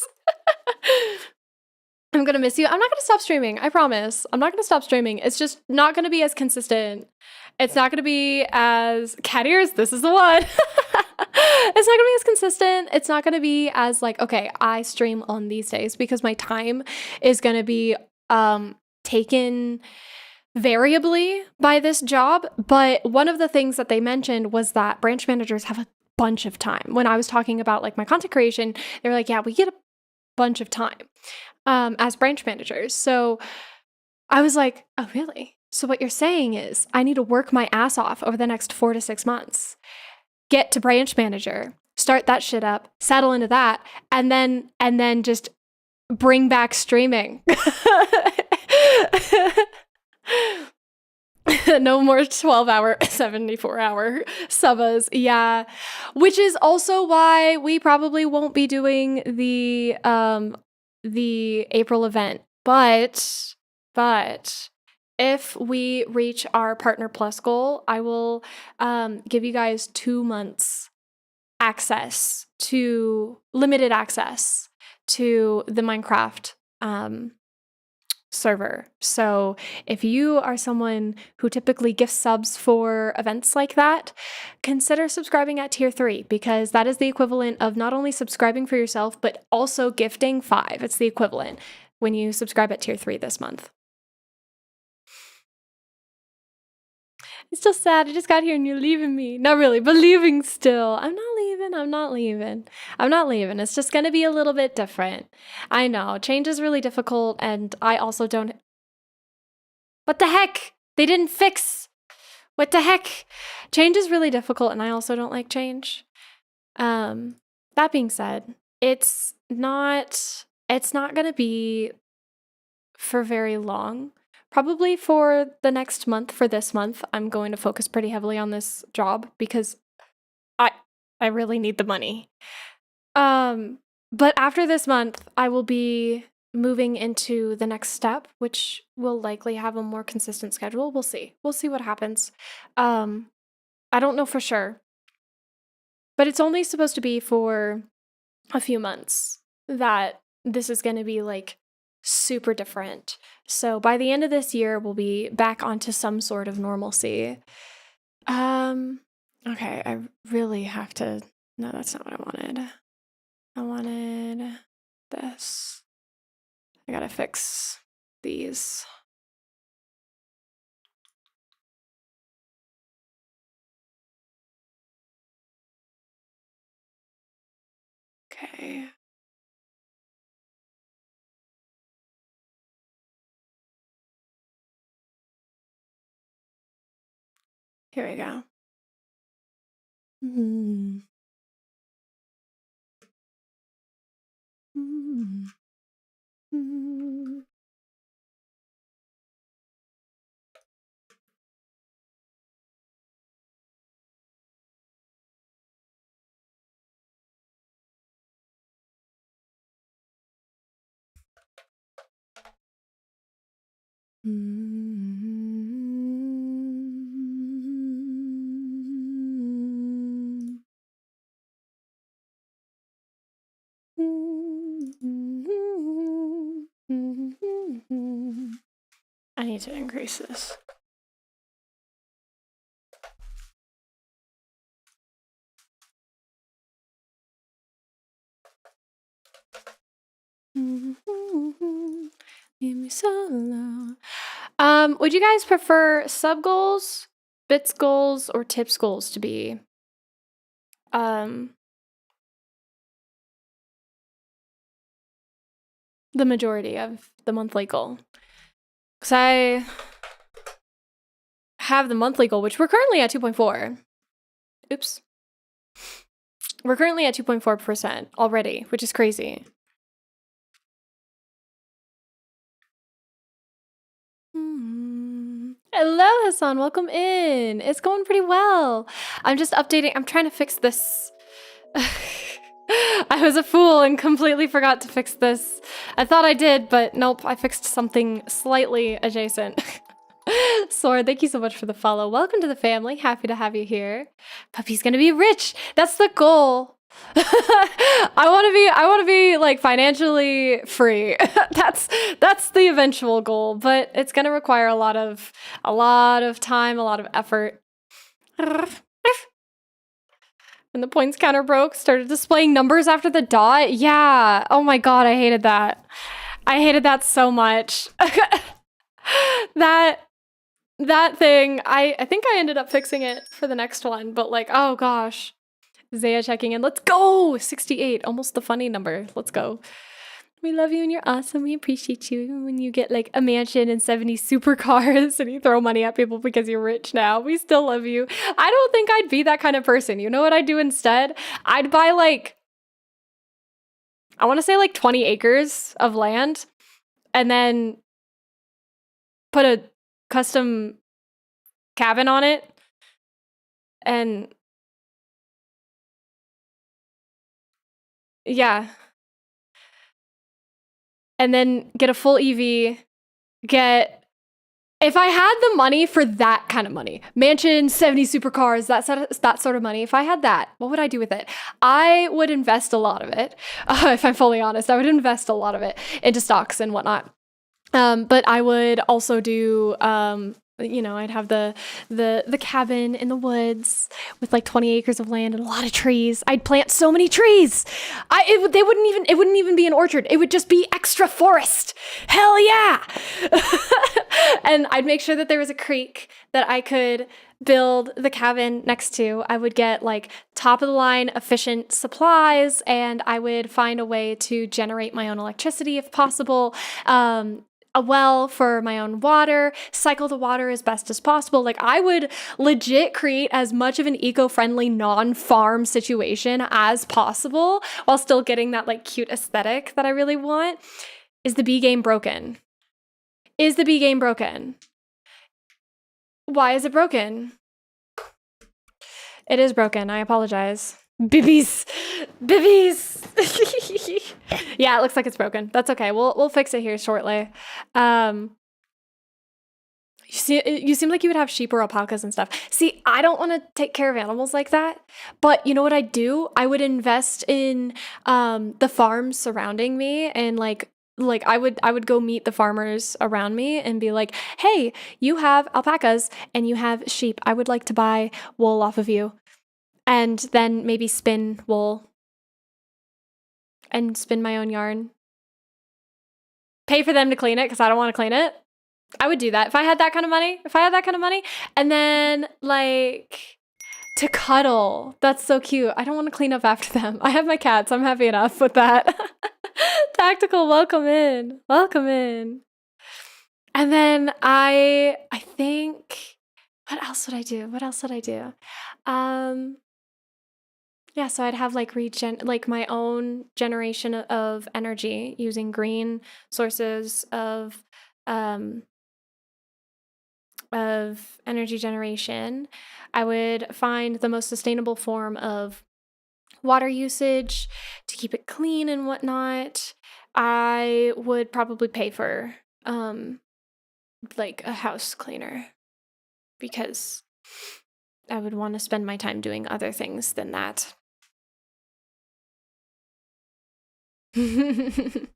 I'm gonna miss you. I'm not gonna stop streaming. I promise. I'm not gonna stop streaming. It's just not gonna be as consistent. It's not gonna be as cat ears. This is the one. It's not gonna be as consistent. It's not gonna be as like, okay, I stream on these days because my time is gonna be taken variably by this job. But one of the things that they mentioned was that branch managers have a bunch of time. When I was talking about like my content creation, they were like, yeah, we get a bunch of time as branch managers. So I was like, oh, really? So what you're saying is I need to work my ass off over the next 4 to 6 months, get to branch manager, start that shit up, settle into that, and then just bring back streaming. No more 12-hour, 74-hour subbas. Yeah. Which is also why we probably won't be doing the April event. But if we reach our Partner Plus goal, I will give you guys 2 months access to limited access to the Minecraft server. So if you are someone who typically gifts subs for events like that, consider subscribing at tier 3, because that is the equivalent of not only subscribing for yourself, but also gifting 5. It's the equivalent when you subscribe at tier 3 this month. It's still sad. I just got here and you're leaving me. Not really, but leaving still. I'm not leaving. It's just going to be a little bit different. I know. Change is really difficult, and I also don't... What the heck? They didn't fix... What the heck? Change is really difficult, and I also don't like change. That being said, it's not going to be for very long. Probably for the next month, for this month, I'm going to focus pretty heavily on this job because I really need the money. But after this month, I will be moving into the next step, which will likely have a more consistent schedule. We'll see. We'll see what happens. I don't know for sure. But it's only supposed to be for a few months that this is going to be like super different. So by the end of this year, we'll be back onto some sort of normalcy. Okay, I really have to... No, that's not what I wanted. I wanted this. I gotta fix these. Okay. Here we go. I need to increase this. Leave me solo. Would you guys prefer sub goals, bits goals, or tips goals to be the majority of the monthly goal? Because I have the monthly goal, which we're currently at 2.4. Oops. We're currently at 2.4% already, which is crazy. Hello, Hassan. Welcome in. It's going pretty well. I'm just updating. I'm trying to fix this. I was a fool and completely forgot to fix this. I thought I did, but nope, I fixed something slightly adjacent. Sword, thank you so much for the follow. Welcome to the family. Happy to have you here. Puppy's gonna be rich. That's the goal. I want to be like financially free. That's the eventual goal, but it's gonna require a lot of time, a lot of effort. And the points counter broke, started displaying numbers after the dot. Yeah. Oh my god, I hated that. I hated that so much. That thing, I think I ended up fixing it for the next one, but like, oh gosh. Zaya checking in. Let's go! 68, almost the funny number. Let's go. We love you and you're awesome. We appreciate you. When you get like a mansion and 70 supercars and you throw money at people because you're rich now, we still love you. I don't think I'd be that kind of person. You know what I'd do instead? I'd buy like, I want to say like 20 acres of land and then put a custom cabin on it and yeah. And then get a full EV, if I had the money for that kind of money, mansion, 70 supercars, that sort of money, if I had that, what would I do with it? I would invest a lot of it. If I'm fully honest, I would invest a lot of it into stocks and whatnot. But I would also do, I'd have the cabin in the woods with like 20 acres of land and a lot of trees. I'd plant so many trees. It wouldn't even be an orchard. It would just be extra forest. Hell yeah. And I'd make sure that there was a creek that I could build the cabin next to. I would get like top of the line efficient supplies and I would find a way to generate my own electricity if possible. A well for my own water, cycle the water as best as possible. Like I would legit create as much of an eco-friendly non-farm situation as possible while still getting that like cute aesthetic that I really want. Is the bee game broken? Is the bee game broken? Why is it broken? It is broken. I apologize. Bibbies. Yeah, it looks like it's broken. That's okay. We'll fix it here shortly. You seem like you would have sheep or alpacas and stuff. See, I don't want to take care of animals like that. But you know what I'd do? I would invest in the farms surrounding me and like I would go meet the farmers around me and be like, "Hey, you have alpacas and you have sheep. I would like to buy wool off of you." And then maybe spin wool and spin my own yarn. Pay for them to clean it because I don't want to clean it. I would do that if I had that kind of money. And then like to cuddle. That's so cute. I don't want to clean up after them. I have my cats. I'm happy enough with that. Tactical, welcome in. And then I think, what else would I do? Yeah, so I'd have like my own generation of energy using green sources of energy generation. I would find the most sustainable form of water usage to keep it clean and whatnot. I would probably pay for like a house cleaner because I would want to spend my time doing other things than that. The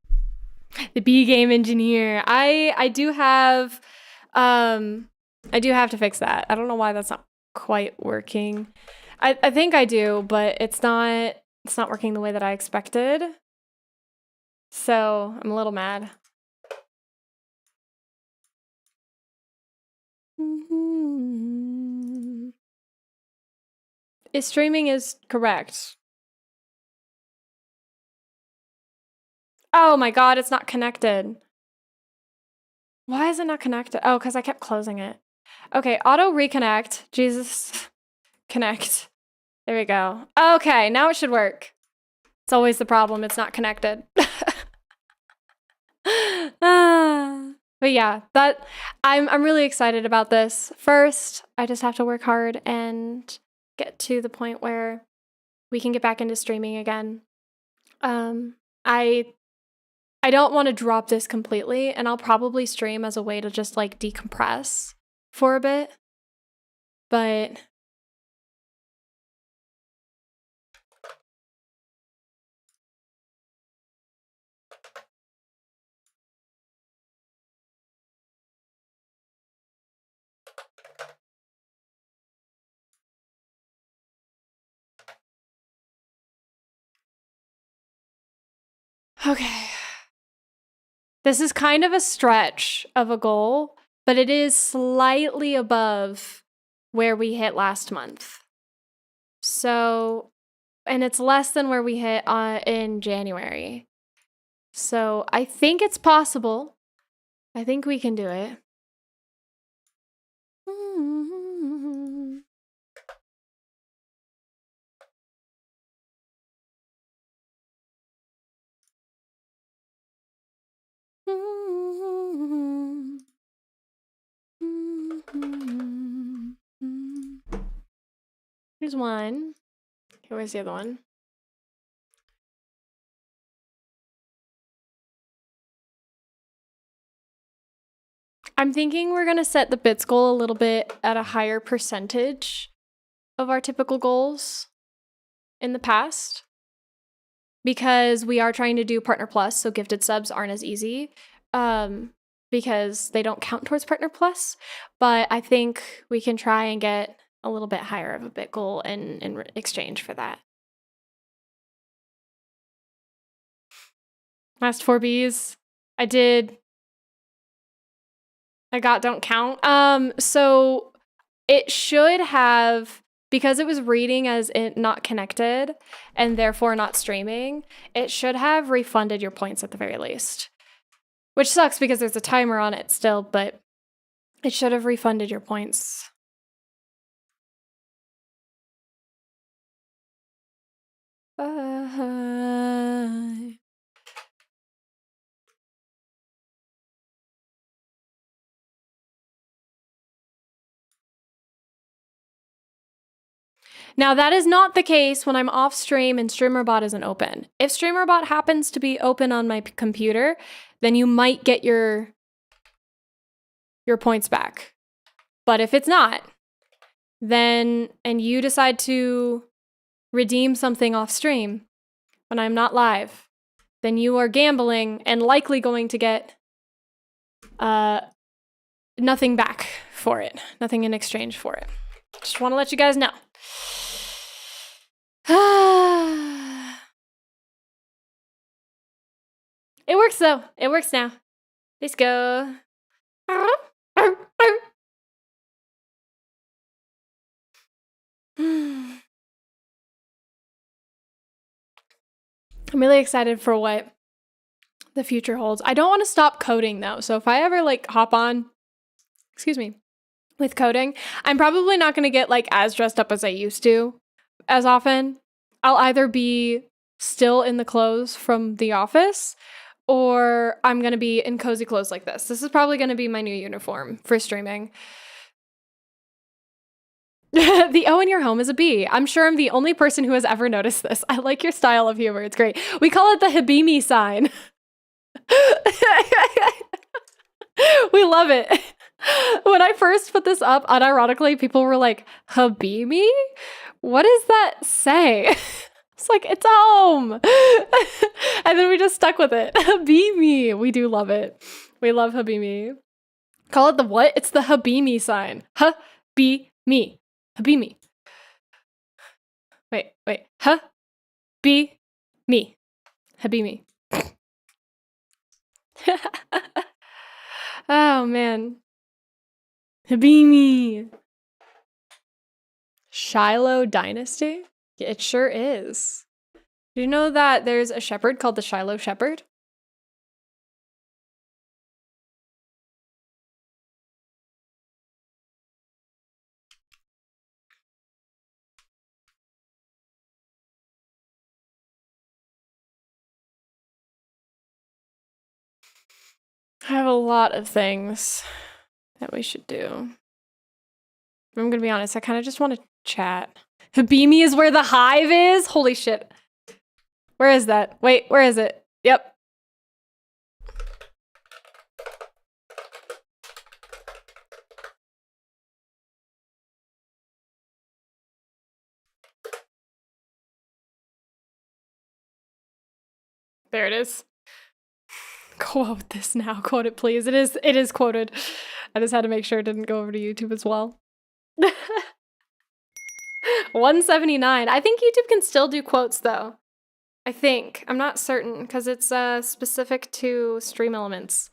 bee game engineer. I do have to fix that. I don't know why that's not quite working. I think I do, but it's not working the way that I expected. So I'm a little mad. Streaming is correct. Oh my god, it's not connected. Why is it not connected? Oh, because I kept closing it. Okay, auto reconnect. Jesus. Connect. There we go. Okay, now it should work. It's always the problem. It's not connected. But yeah, I'm really excited about this. First, I just have to work hard and get to the point where we can get back into streaming again. I don't want to drop this completely, and I'll probably stream as a way to just like decompress for a bit. But okay. This is kind of a stretch of a goal, but it is slightly above where we hit last month. So, and it's less than where we hit in January. So I think it's possible. I think we can do it. Here's one. Where's the other one? I'm thinking we're going to set the bits goal a little bit at a higher percentage of our typical goals in the past, because we are trying to do Partner Plus, so gifted subs aren't as easy because they don't count towards Partner Plus. But I think we can try and get a little bit higher of a bit goal in exchange for that. Last 4 Bs. I got don't count. So it should have, because it was reading as it not connected and therefore not streaming, it should have refunded your points at the very least. Which sucks because there's a timer on it still, but it should have refunded your points. Now, that is not the case when I'm off stream and StreamerBot isn't open. If StreamerBot happens to be open on my computer, then you might get your points back. But if it's not, then, and you decide to redeem something off stream when I'm not live, then you are gambling and likely going to get nothing back for it, nothing in exchange for it. Just want to let you guys know. It works though. It works now. Let's go. I'm really excited for what the future holds. I don't want to stop coding though. So if I ever like hop on, with coding, I'm probably not going to get like as dressed up as I used to as often. I'll either be still in the clothes from the office, or I'm going to be in cozy clothes like this. This is probably going to be my new uniform for streaming. The O in your home is a B. I'm sure I'm the only person who has ever noticed this. I like your style of humor. It's great. We call it the Habimi sign. We love it. When I first put this up, unironically, people were like, Habimi? What does that say? It's like, it's home. And then we just stuck with it. Habimi. We do love it. We love Habimi. Call it the what? It's the Habimi sign. Ha-be-me. Habimi. Wait. Ha-be-me. Habimi. Oh, man. Habimi. Shiloh Dynasty? It sure is. Do you know that there's a shepherd called the Shiloh Shepherd? I have a lot of things that we should do. I'm gonna be honest, I kind of just want to chat. Habimi is where the hive is? Holy shit. Where is that? Wait, where is it? Yep. There it is. Quote this now. Quote it, please. It is quoted. I just had to make sure it didn't go over to YouTube as well. 179. I think YouTube can still do quotes though. I think. I'm not certain because it's specific to stream elements.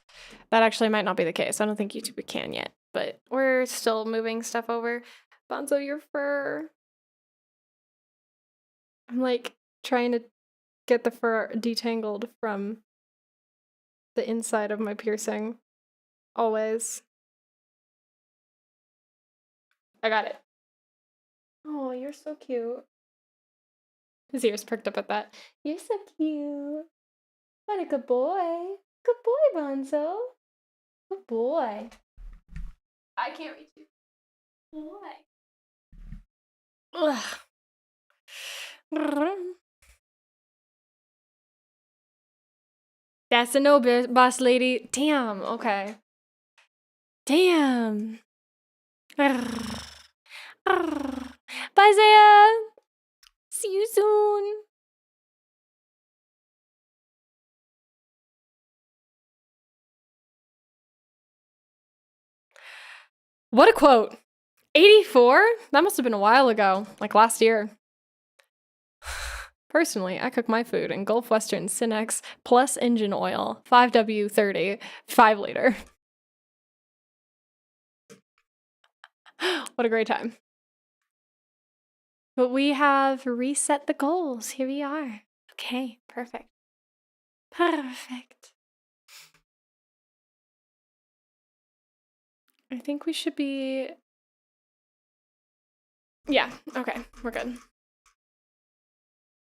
That actually might not be the case. I don't think YouTube can yet, but we're still moving stuff over. Bonzo, your fur. I'm like trying to get the fur detangled from the inside of my piercing. Always. I got it. Oh, you're so cute. His ears perked up at that. You're so cute. What a good boy. Good boy, Bonzo. Good boy. I can't reach you. Boy. Ugh. That's a no, boss lady. Damn, okay. Damn. Bye, Zaya. See you soon. What a quote. 84? That must have been a while ago, like last year. Personally, I cook my food in Gulf Western Cinex plus engine oil, 5W30, 5 liter. What a great time. But we have reset the goals. Here we are. Okay, perfect. Perfect. I think we should be... Yeah, okay, we're good.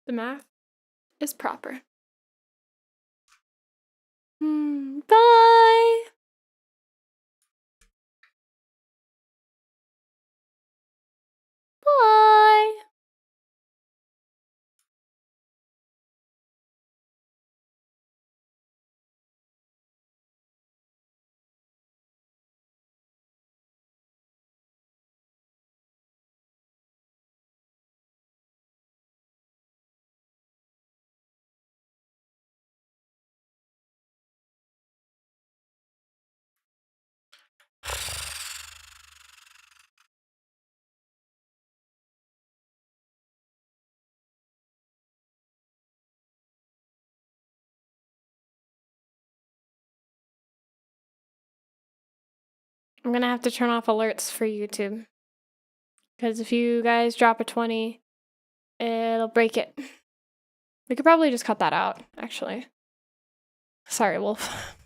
The math is proper. Bye! Bye! I'm gonna have to turn off alerts for YouTube. Because if you guys drop a 20, it'll break it. We could probably just cut that out, actually. Sorry, Wolf.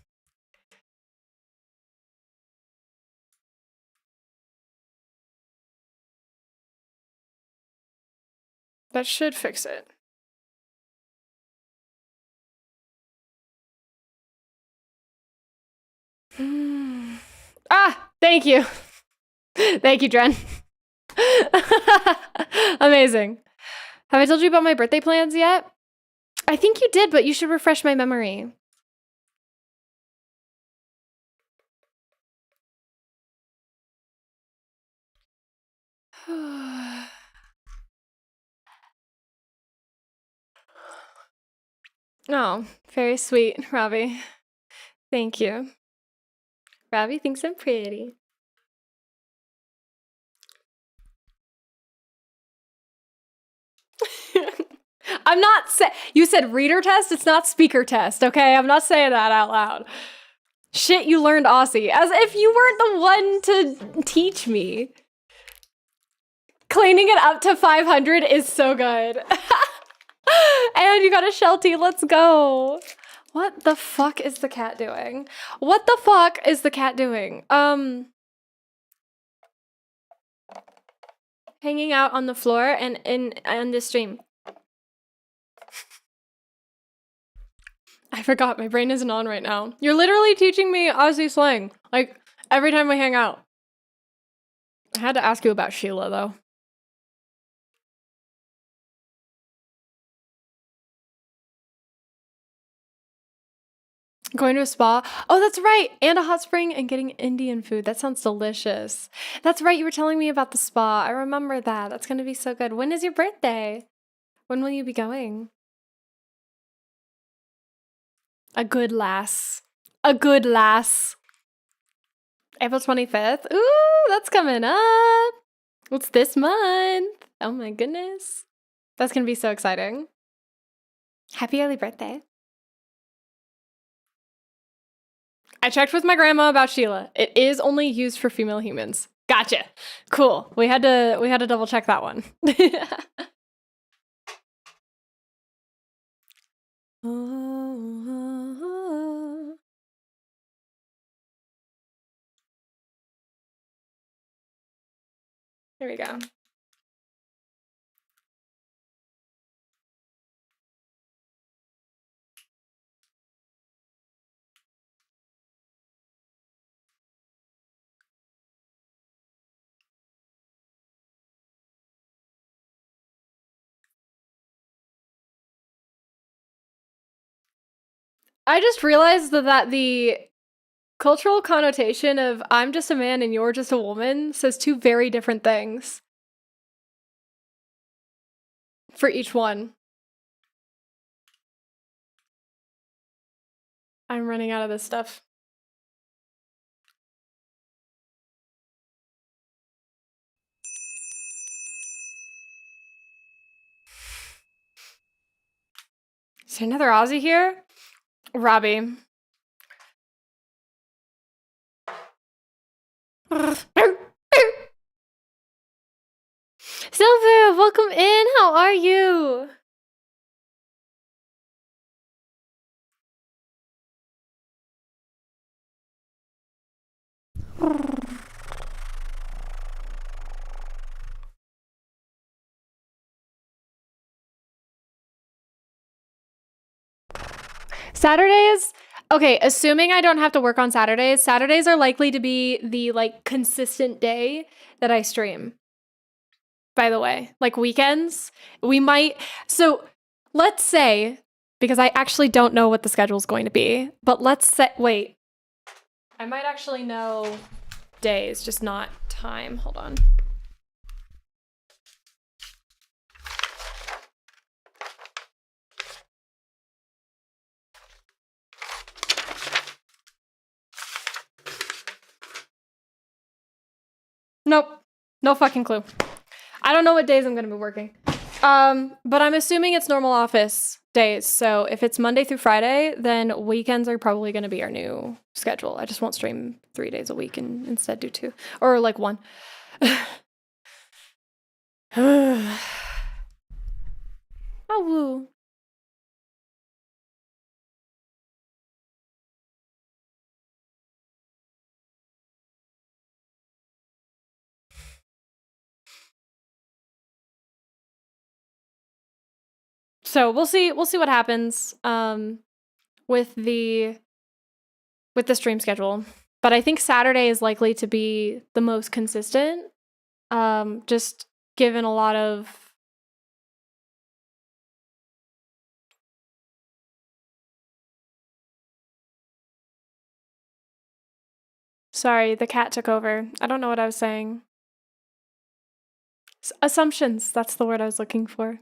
That should fix it. Ah, thank you. Thank you, Dren. Amazing. Have I told you about my birthday plans yet? I think you did, but you should refresh my memory. Oh, very sweet, Ravi. Thank you. Ravi thinks I'm pretty. I'm not you said reader test, it's not speaker test, okay? I'm not saying that out loud. Shit, you learned Aussie, as if you weren't the one to teach me. Cleaning it up to 500 is so good. And you got a Sheltie, let's go. What the fuck is the cat doing? What the fuck is the cat doing? Hanging out on the floor and in the stream. I forgot, my brain isn't on right now. You're literally teaching me Aussie slang, like, every time we hang out. I had to ask you about Sheila, though. Going to a spa. Oh, that's right. And a hot spring and getting Indian food. That sounds delicious. That's right. You were telling me about the spa. I remember that. That's going to be so good. When is your birthday? When will you be going? A good lass. A good lass. April 25th. Ooh, that's coming up. What's this month? Oh my goodness. That's going to be so exciting. Happy early birthday. I checked with my grandma about Sheila. It is only used for female humans. Gotcha. Cool. We had to double check that one. There we go. I just realized that the cultural connotation of I'm just a man and you're just a woman says two very different things for each one. I'm running out of this stuff. Is there another Aussie here? Robbie. Silver, welcome in. How are you? Saturdays? Okay, assuming I don't have to work on Saturdays, Saturdays are likely to be the like consistent day that I stream. By the way, like weekends, we might. So let's say, because I actually don't know what the schedule is going to be, but let's say, wait, I might actually know days, just not time. Hold on. Nope. No fucking clue. I don't know what days I'm going to be working. But I'm assuming it's normal office days. So if it's Monday through Friday, then weekends are probably going to be our new schedule. I just won't stream 3 days a week and instead do 2 or like 1. Oh, woo. So we'll see what happens with the stream schedule. But I think Saturday is likely to be the most consistent. Just given a lot of Sorry, the cat took over. I don't know what I was saying. Assumptions, that's the word I was looking for.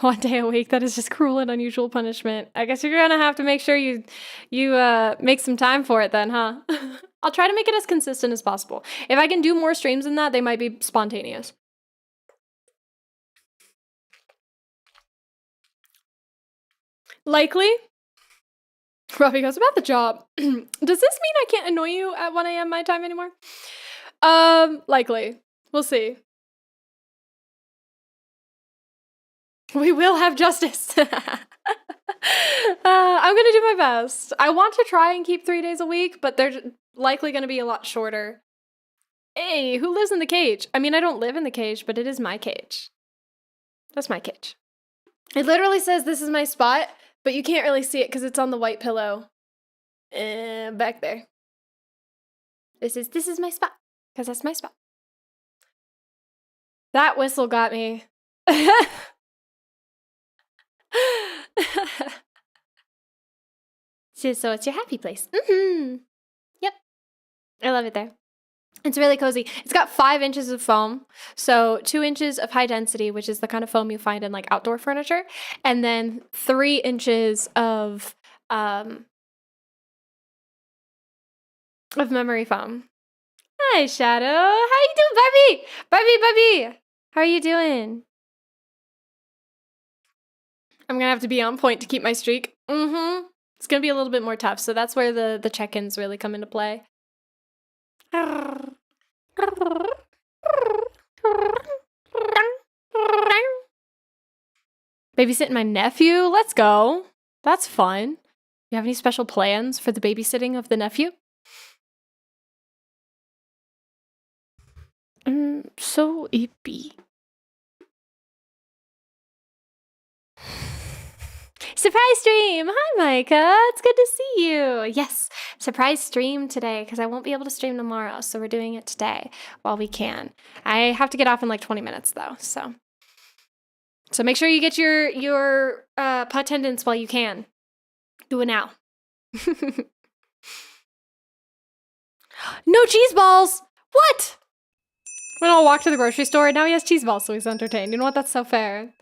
1 day a week, that is just cruel and unusual punishment. I guess you're gonna have to make sure you make some time for it then, huh? I'll try to make it as consistent as possible. If I can do more streams than that, they might be spontaneous. Likely. Robbie goes, about the job. Does this mean I can't annoy you at 1 a.m. my time anymore? Likely. We'll see. We will have justice. I'm gonna do my best. I want to try and keep 3 days a week, but they're likely gonna be a lot shorter. Hey, who lives in the cage? I mean, I don't live in the cage, but it is my cage. That's my cage. It literally says this is my spot, but you can't really see it because it's on the white pillow. Back there. This is my spot, because that's my spot. That whistle got me. So it's your happy place. Yep. I love it there. It's really cozy. It's got 5 inches of foam. So 2 inches of high density, which is the kind of foam you find in like outdoor furniture. And then 3 inches of memory foam. Hi, Shadow. How you doing, Barbie? Barbie. How are you doing? I'm gonna have to be on point to keep my streak. It's gonna be a little bit more tough, so that's where the check-ins really come into play. Babysitting my nephew? Let's go. That's fun. You have any special plans for the babysitting of the nephew? So ippy. Surprise stream! Hi, Micah. It's good to see you. Yes, surprise stream today because I won't be able to stream tomorrow, so we're doing it today while we can. I have to get off in like 20 minutes though, so make sure you get your attendance while you can. Do it now. No cheese balls! What? When I'll walk to the grocery store, and now he has cheese balls, so he's entertained. You know what? That's so fair.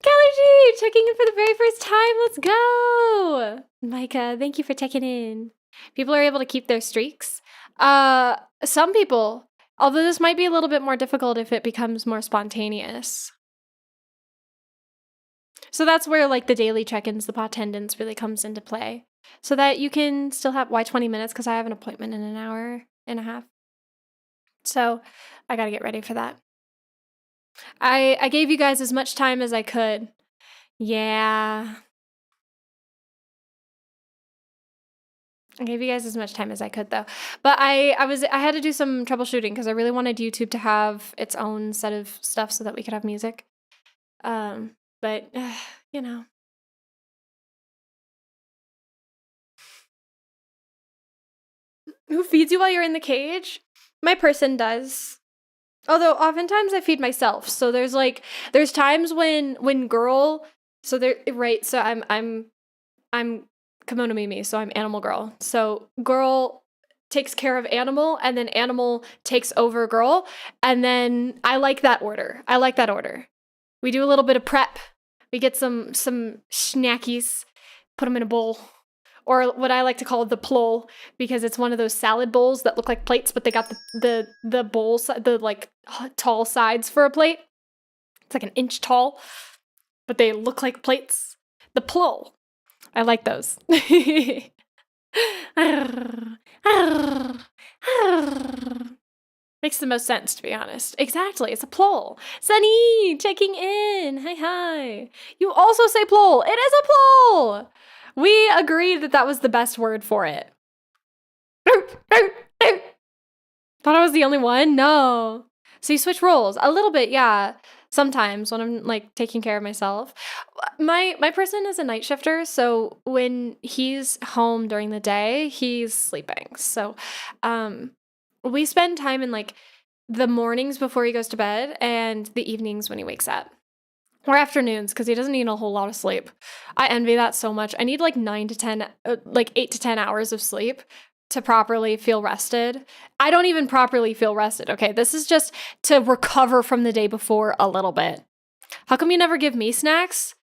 Kelly G, checking in for the very first time. Let's go. Micah, thank you for checking in. People are able to keep their streaks. Some people, although this might be a little bit more difficult if it becomes more spontaneous. So that's where like the daily check-ins, the attendance really comes into play. So that you can still have, why 20 minutes? Because I have an appointment in an hour and a half. So I got to get ready for that. I gave you guys as much time as I could. Yeah. I gave you guys as much time as I could though. But I had to do some troubleshooting because I really wanted YouTube to have its own set of stuff so that we could have music. But you know. Who feeds you while you're in the cage? My person does. Although oftentimes I feed myself. So there's times when girl, so there, right, so I'm Kimono Mimi, so I'm animal girl. So girl takes care of animal and then animal takes over girl, and then I like that order. We do a little bit of prep. We get some snackies, put them in a bowl. Or what I like to call the plol, because it's one of those salad bowls that look like plates, but they got the bowls, the like tall sides for a plate. It's like an inch tall, but they look like plates. The plol. I like those. Makes the most sense, to be honest. Exactly, it's a plol. Sunny, checking in. Hi. You also say plol. It is a plol. We agreed that was the best word for it. Thought I was the only one? No. So you switch roles a little bit, yeah. Sometimes when I'm like taking care of myself. My person is a night shifter, so when he's home during the day, he's sleeping. So we spend time in like the mornings before he goes to bed and the evenings when he wakes up. Or afternoons, because he doesn't need a whole lot of sleep. I envy that so much. I need like 8 to 10 hours of sleep to properly feel rested. I don't even properly feel rested, okay? This is just to recover from the day before a little bit. How come you never give me snacks?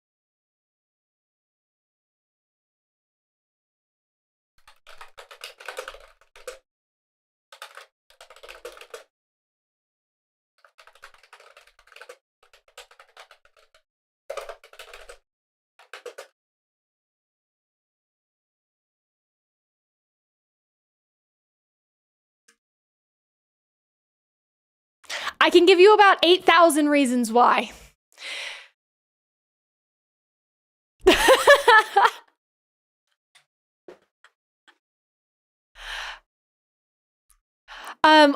I can give you about 8,000 reasons why.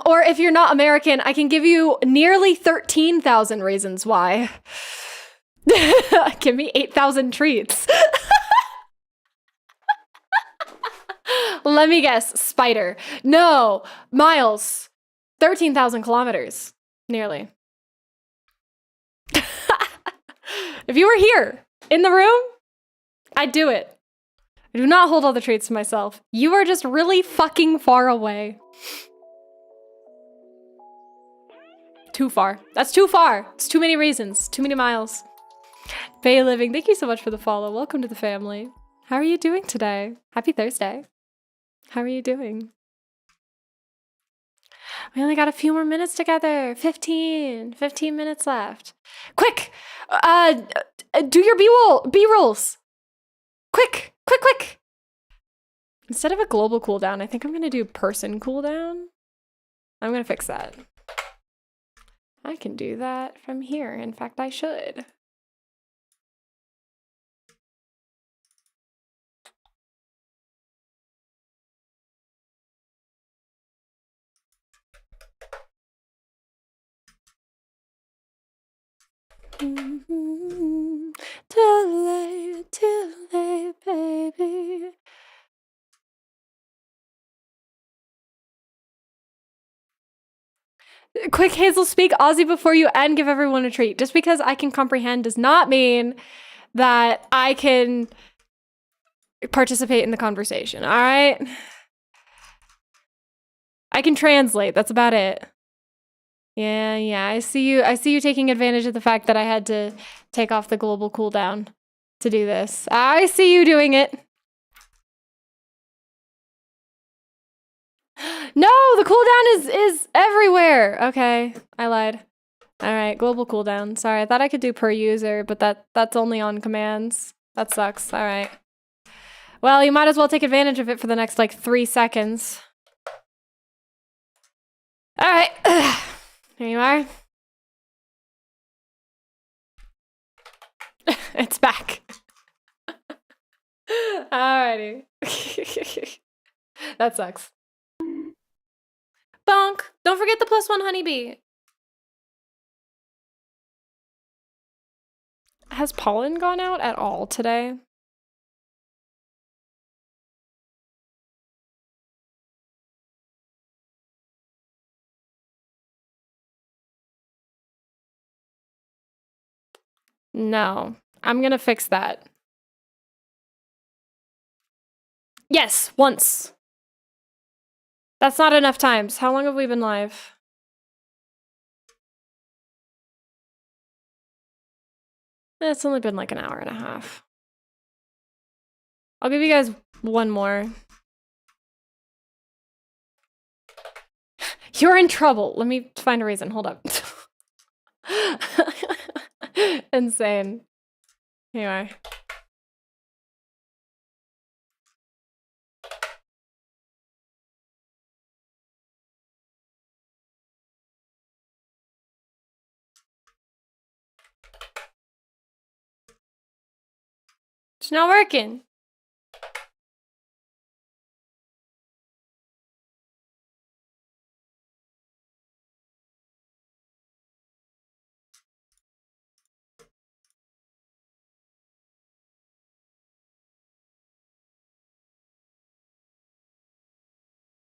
Or if you're not American, I can give you nearly 13,000 reasons why. Give me 8,000 treats. Let me guess, spider. No, miles. 13,000 kilometers. Nearly. If you were here in the room, I'd do it. I do not hold all the treats to myself. You are just really fucking far away. Too far. That's too far. It's too many reasons. Too many miles. Bay Living, thank you so much for the follow. Welcome to the family. How are you doing today? Happy Thursday. How are you doing? We only got a few more minutes together. 15 minutes left. Quick! Do your B-rolls. Quick! Instead of a global cooldown, I think I'm gonna do person cooldown. I'm gonna fix that. I can do that from here. In fact, I should. Too late, baby. Quick, Hazel, speak Aussie before you and give everyone a treat. Just because I can comprehend does not mean that I can participate in the conversation, all right? I can translate, that's about it. Yeah, I see you taking advantage of the fact that I had to take off the global cooldown to do this. I see you doing it. No, the cooldown is everywhere. Okay, I lied. All right, global cooldown. Sorry, I thought I could do per user, but that's only on commands. That sucks. All right. Well, you might as well take advantage of it for the next like 3 seconds. All right. Here you are. It's back. Alrighty. That sucks. Bonk. Don't forget the +1 honeybee. Has pollen gone out at all today? No. I'm gonna fix that. Yes, once. That's not enough times. How long have we been live? It's only been like an hour and a half. I'll give you guys one more. You're in trouble. Let me find a reason. Hold up. Insane. Here you are. It's not working.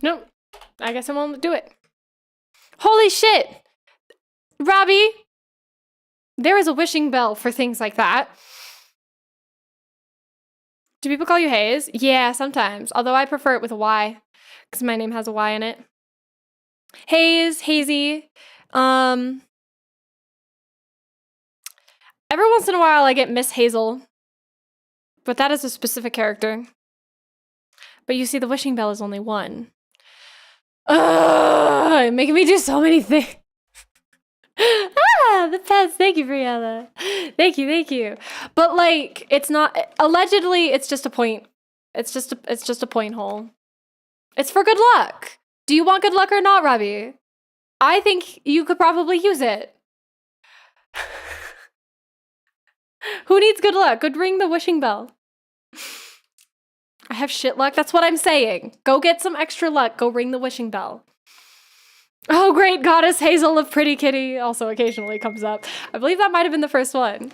Nope. I guess I won't do it. Holy shit! Robbie! There is a wishing bell for things like that. Do people call you Hayes? Yeah, sometimes. Although I prefer it with a Y. Because my name has a Y in it. Hayes, Hazy. Every once in a while I get Miss Hazel. But that is a specific character. But you see, the wishing bell is only one. Ugh, making me do so many things. Ah, the pets. Thank you, Briella. Thank you. But like, it's not. Allegedly, it's just a point. It's just a point hole. It's for good luck. Do you want good luck or not, Robbie? I think you could probably use it. Who needs good luck? Go ring the wishing bell. I have shit luck. That's what I'm saying. Go get some extra luck. Go ring the wishing bell. Oh, great goddess Hazel of Pretty Kitty also occasionally comes up. I believe that might have been the first one.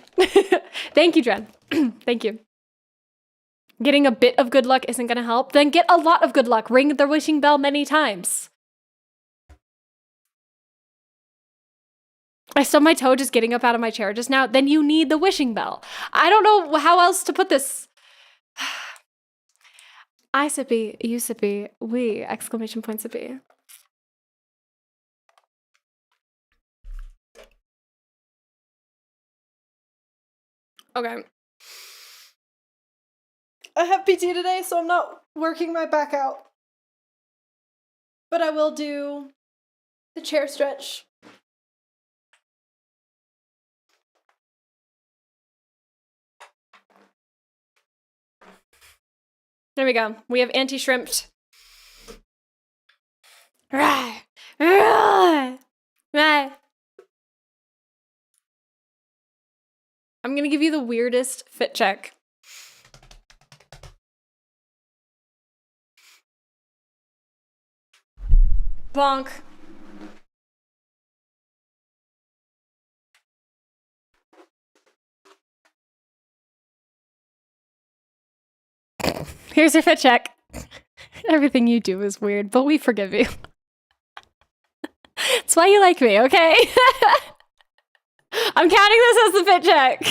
Thank you, Jen. Thank you. Getting a bit of good luck isn't going to help. Then get a lot of good luck. Ring the wishing bell many times. I stubbed my toe just getting up out of my chair just now. Then you need the wishing bell. I don't know how else to put this. I sippy, you sippy, we, exclamation point sippy. Okay. I have PT today, so I'm not working my back out. But I will do the chair stretch. There we go. We have anti-shrimped. I'm gonna give you the weirdest fit check. Bonk. Here's your fit check. Everything you do is weird, but we forgive you. That's why you like me, okay? I'm counting this as the fit check.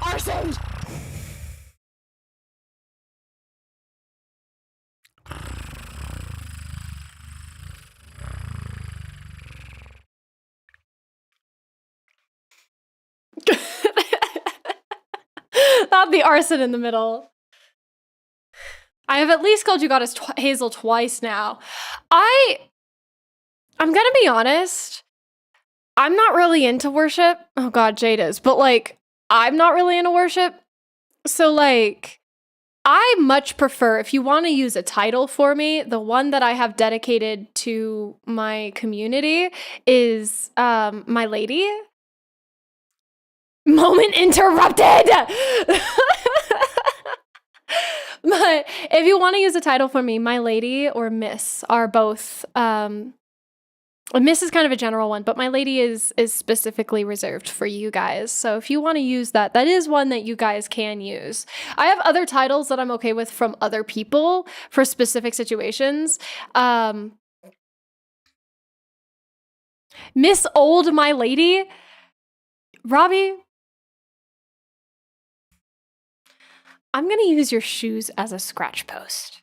Arson! Not the arson in the middle. I have at least called you goddess Hazel twice now. I'm gonna be honest. I'm not really into worship. Oh god, Jade is. But like, I'm not really into worship. So like, I much prefer, if you want to use a title for me, the one that I have dedicated to my community is My Lady. Moment interrupted! But if you want to use a title for me, My Lady or Miss are both, Miss is kind of a general one, but My Lady is specifically reserved for you guys. So if you want to use that, that is one that you guys can use. I have other titles that I'm okay with from other people for specific situations. Miss Old My Lady. Robbie, I'm going to use your shoes as a scratch post.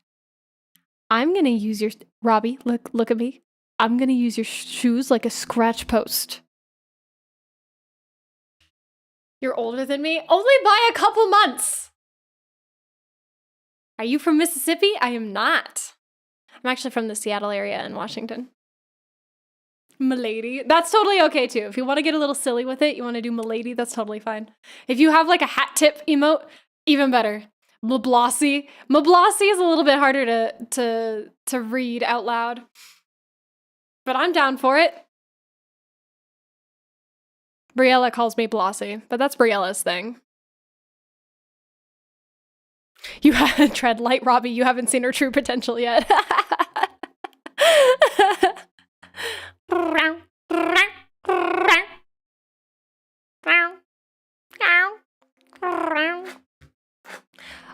I'm going to use your... Robbie, look at me. I'm going to use your shoes like a scratch post. You're older than me? Only by a couple months. Are you from Mississippi? I am not. I'm actually from the Seattle area in Washington. Milady. That's totally okay too. If you want to get a little silly with it, you want to do Milady, that's totally fine. If you have like a hat tip emote, even better. Mablossy. Mablossy is a little bit harder to read out loud. But I'm down for it. Briella calls me Blossy, but that's Briella's thing. You haven't tread light, Robbie. You haven't seen her true potential yet.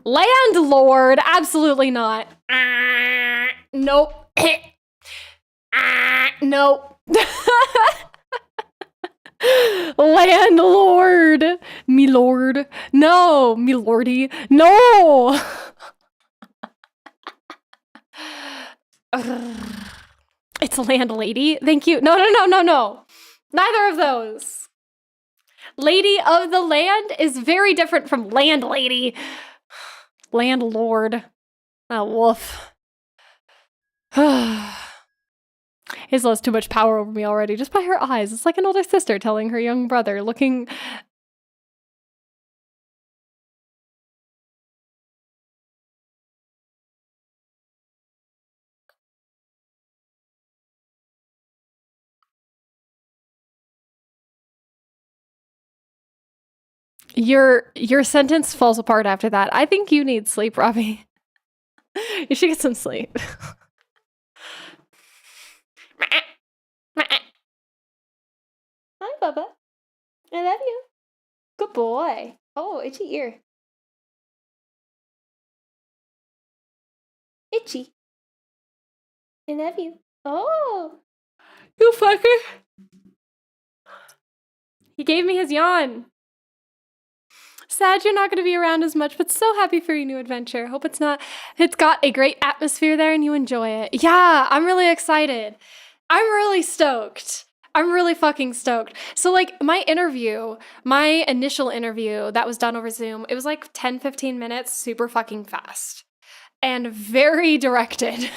Landlord? Absolutely not. Nope. Nope. Landlord. Me lord. No, me lordy. No. It's landlady. Thank you. No. Neither of those. Lady of the land is very different from landlady. Landlord. Oh, woof. Hazel has too much power over me already, just by her eyes. It's like an older sister telling her young brother, looking... Your sentence falls apart after that. I think you need sleep, Robbie. You should get some sleep. Hi, Bubba. I love you. Good boy. Oh, itchy ear. Itchy. I love you. Oh. You fucker. He gave me his yawn. Sad you're not going to be around as much, but so happy for your new adventure. Hope it's got a great atmosphere there and you enjoy it. Yeah, I'm really excited. I'm really stoked. I'm really fucking stoked. So like my initial interview that was done over Zoom, it was like 10, 15 minutes, super fucking fast and very directed.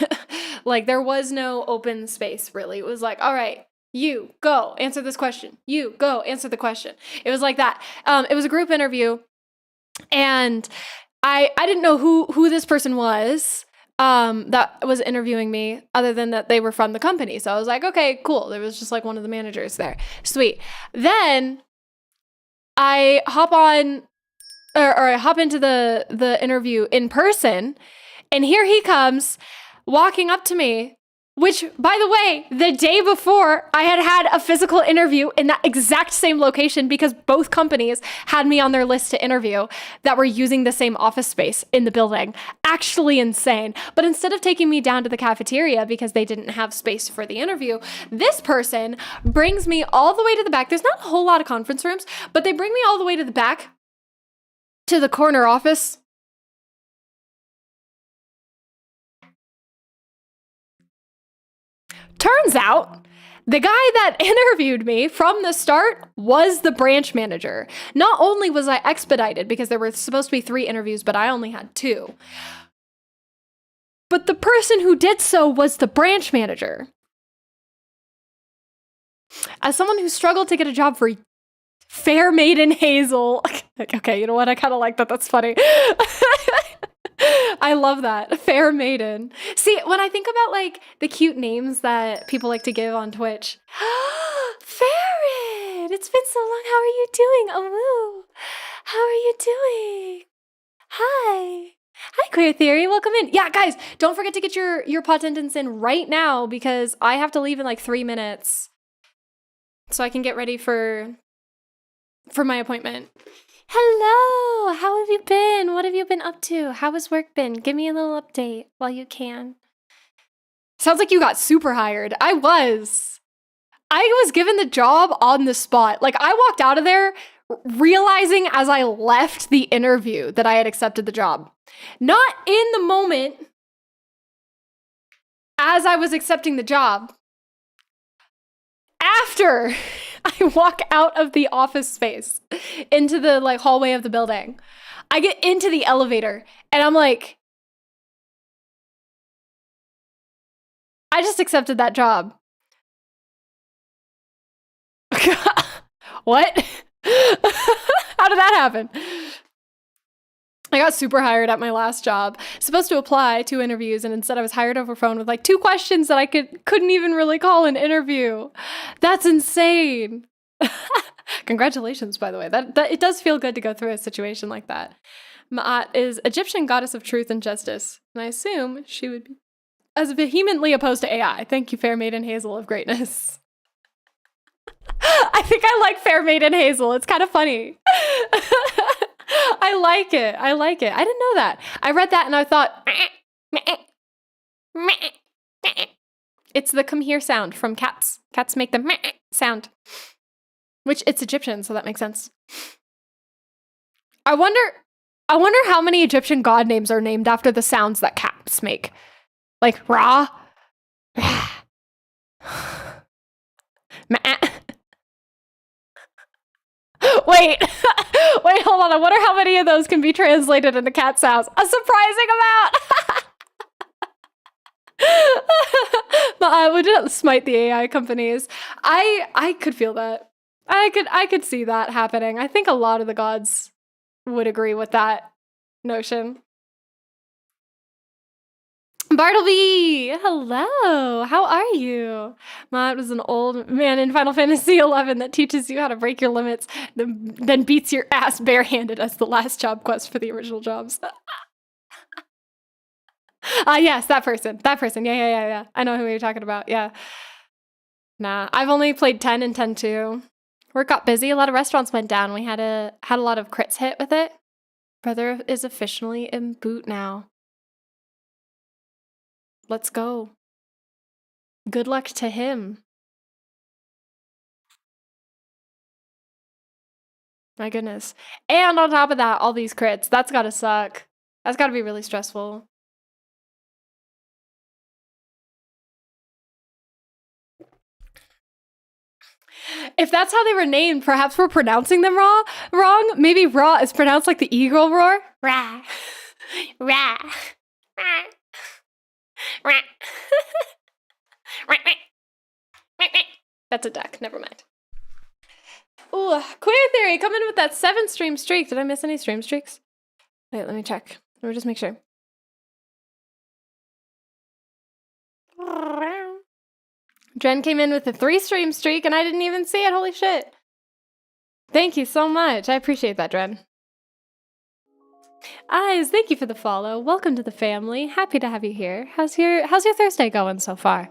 Like there was no open space really. It was like, all right, you go answer this question. You go answer the question. It was like that. It was a group interview and I didn't know who this person was. That was interviewing me other than that they were from the company. So I was like, okay, cool. There was just like one of the managers there. Sweet. Then I hop on or I hop into the interview in person and here he comes walking up to me, which by the way, the day before I had a physical interview in that exact same location because both companies had me on their list to interview that were using the same office space in the building. Actually insane. But instead of taking me down to the cafeteria because they didn't have space for the interview, this person brings me all the way to the back. There's not a whole lot of conference rooms, but they bring me all the way to the back to the corner office. Turns out, the guy that interviewed me from the start was the branch manager. Not only was I expedited because there were supposed to be 3 interviews, but I only had 2. But the person who did so was the branch manager. As someone who struggled to get a job for Fair Maiden Hazel. Okay, you know what? I kind of like that. That's funny. I love that. Fair Maiden. See, when I think about like the cute names that people like to give on Twitch. Farron! It's been so long. How are you doing? Oh, woo. How are you doing? Hi. Hi, Queer Theory. Welcome in. Yeah, guys, don't forget to get your pod attendance in right now because I have to leave in like 3 minutes so I can get ready for my appointment. Hello, how have you been? What have you been up to? How has work been? Give me a little update while you can. Sounds like you got super hired. I was given the job on the spot. Like I walked out of there realizing as I left the interview that I had accepted the job. Not in the moment as I was accepting the job. After I walk out of the office space into the like hallway of the building, I get into the elevator and I'm like, I just accepted that job. What? How did that happen? I got super hired at my last job. Supposed to apply 2 interviews, and instead I was hired over phone with like 2 questions that I couldn't even really call an interview. That's insane. Congratulations, by the way. That it does feel good to go through a situation like that. Ma'at is Egyptian goddess of truth and justice, and I assume she would be as vehemently opposed to AI. Thank you, Fair Maiden Hazel of greatness. I think I like Fair Maiden Hazel. It's kind of funny. I like it. I didn't know that. I read that and I thought, it's the come here sound from cats. Cats make the sound, which it's Egyptian, so that makes sense. I wonder how many Egyptian god names are named after the sounds that cats make. Like Ra. Wait, hold on. I wonder how many of those can be translated into cat sounds. A surprising amount. But I would smite the AI companies. I could feel that. I could see that happening. I think a lot of the gods would agree with that notion. But Bartleby! Hello! How are you? Matt was an old man in Final Fantasy XI that teaches you how to break your limits, then beats your ass barehanded as the last job quest for the original jobs. Yes, that person. Yeah. I know who you're talking about, yeah. Nah, I've only played 10 and 10-2. Work got busy, a lot of restaurants went down. We had a lot of crits hit with it. Brother is officially in boot now. Let's go. Good luck to him. My goodness. And on top of that, all these crits. That's gotta suck. That's gotta be really stressful. If that's how they were named, perhaps we're pronouncing them wrong. Maybe raw is pronounced like the eagle roar. Rah. Rah. Rah. That's a duck. Never mind. Ooh, Queer Theory coming in with that 7 stream streak. Did I miss any stream streaks? Wait, let me check. Let me just make sure. Jen came in with a 3 stream streak and I didn't even see it. Holy shit. Thank you so much. I appreciate that, Jen. Eyes, thank you for the follow. Welcome to the family. Happy to have you here. How's your Thursday going so far?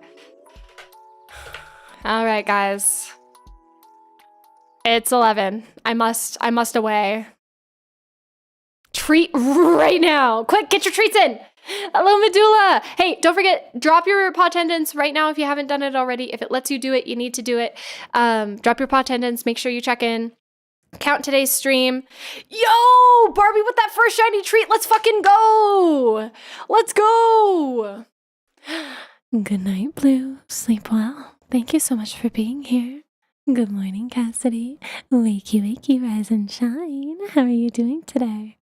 All right, guys. It's 11. I must away. Treat right now. Quick, get your treats in. Hello, Medulla. Hey, don't forget, drop your paw attendance right now if you haven't done it already. If it lets you do it, you need to do it. Drop your paw attendance. Make sure you check in. Count today's stream. Yo, Barbie with that first shiny treat. Let's fucking go. Let's go. Good night, Blue. Sleep well. Thank you so much for being here. Good morning, Cassidy. Wakey, wakey, rise and shine. How are you doing today?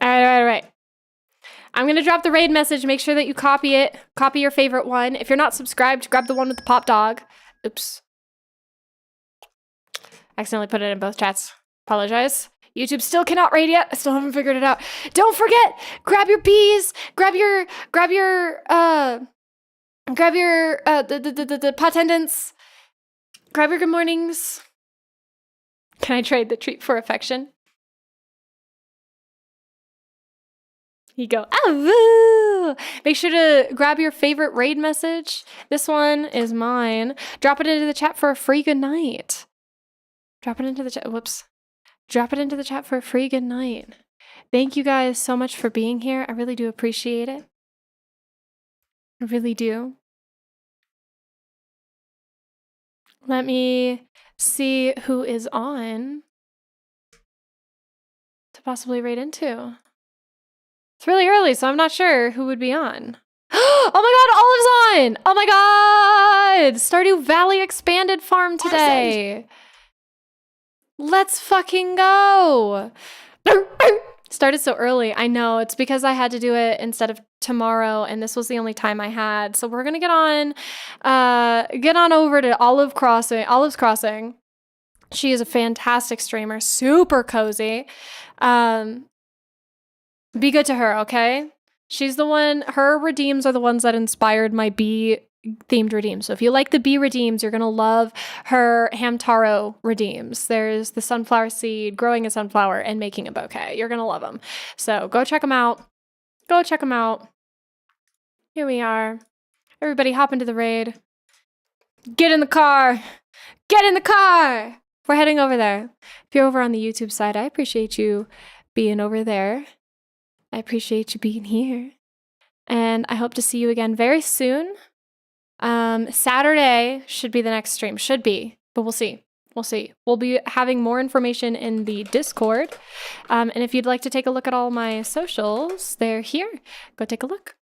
All right. I'm going to drop the raid message. Make sure that you copy it. Copy your favorite one. If you're not subscribed, grab the one with the pop dog. Oops. Accidentally put it in both chats. Apologize. YouTube still cannot raid yet. I still haven't figured it out. Don't forget, grab your bees. Grab your the pot attendants. Grab your good mornings. Can I trade the treat for affection? You go, oh, woo! Make sure to grab your favorite raid message. This one is mine. Drop it into the chat for a free good night. Drop it into the chat. Whoops. Drop it into the chat for a free good night. Thank you guys so much for being here. I really do appreciate it. I really do. Let me see who is on to possibly raid into. It's really early, so I'm not sure who would be on. Oh my god, Olive's on! Oh my god! Stardew Valley Expanded Farm today. Let's fucking go! Started so early. I know, it's because I had to do it instead of tomorrow, and this was the only time I had. So we're gonna get on over to Olive's Crossing. She is a fantastic streamer, super cozy. Be good to her, okay? She's the one, her redeems are the ones that inspired my bee themed redeems. So if you like the bee redeems, you're gonna love her Hamtaro redeems. There's the sunflower seed, growing a sunflower, and making a bouquet. You're gonna love them. So go check them out. Here we are. Everybody hop into the raid. Get in the car. We're heading over there. If you're over on the YouTube side, I appreciate you being over there. I appreciate you being here. And I hope to see you again very soon. Saturday should be the next stream. Should be, but we'll see. We'll be having more information in the Discord. And if you'd like to take a look at all my socials, they're here. Go take a look.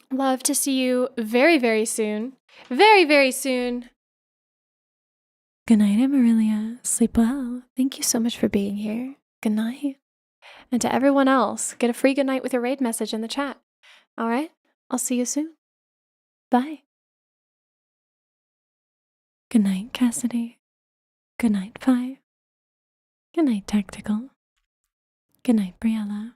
Love to see you very, very soon. Very, very soon. Good night, Amarilia. Sleep well. Thank you so much for being here. Good night. And to everyone else, get a free good night with your raid message in the chat. All right? I'll see you soon. Bye. Good night, Cassidy. Good night, Fi. Good night, Tactical. Good night, Briella.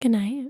Good night.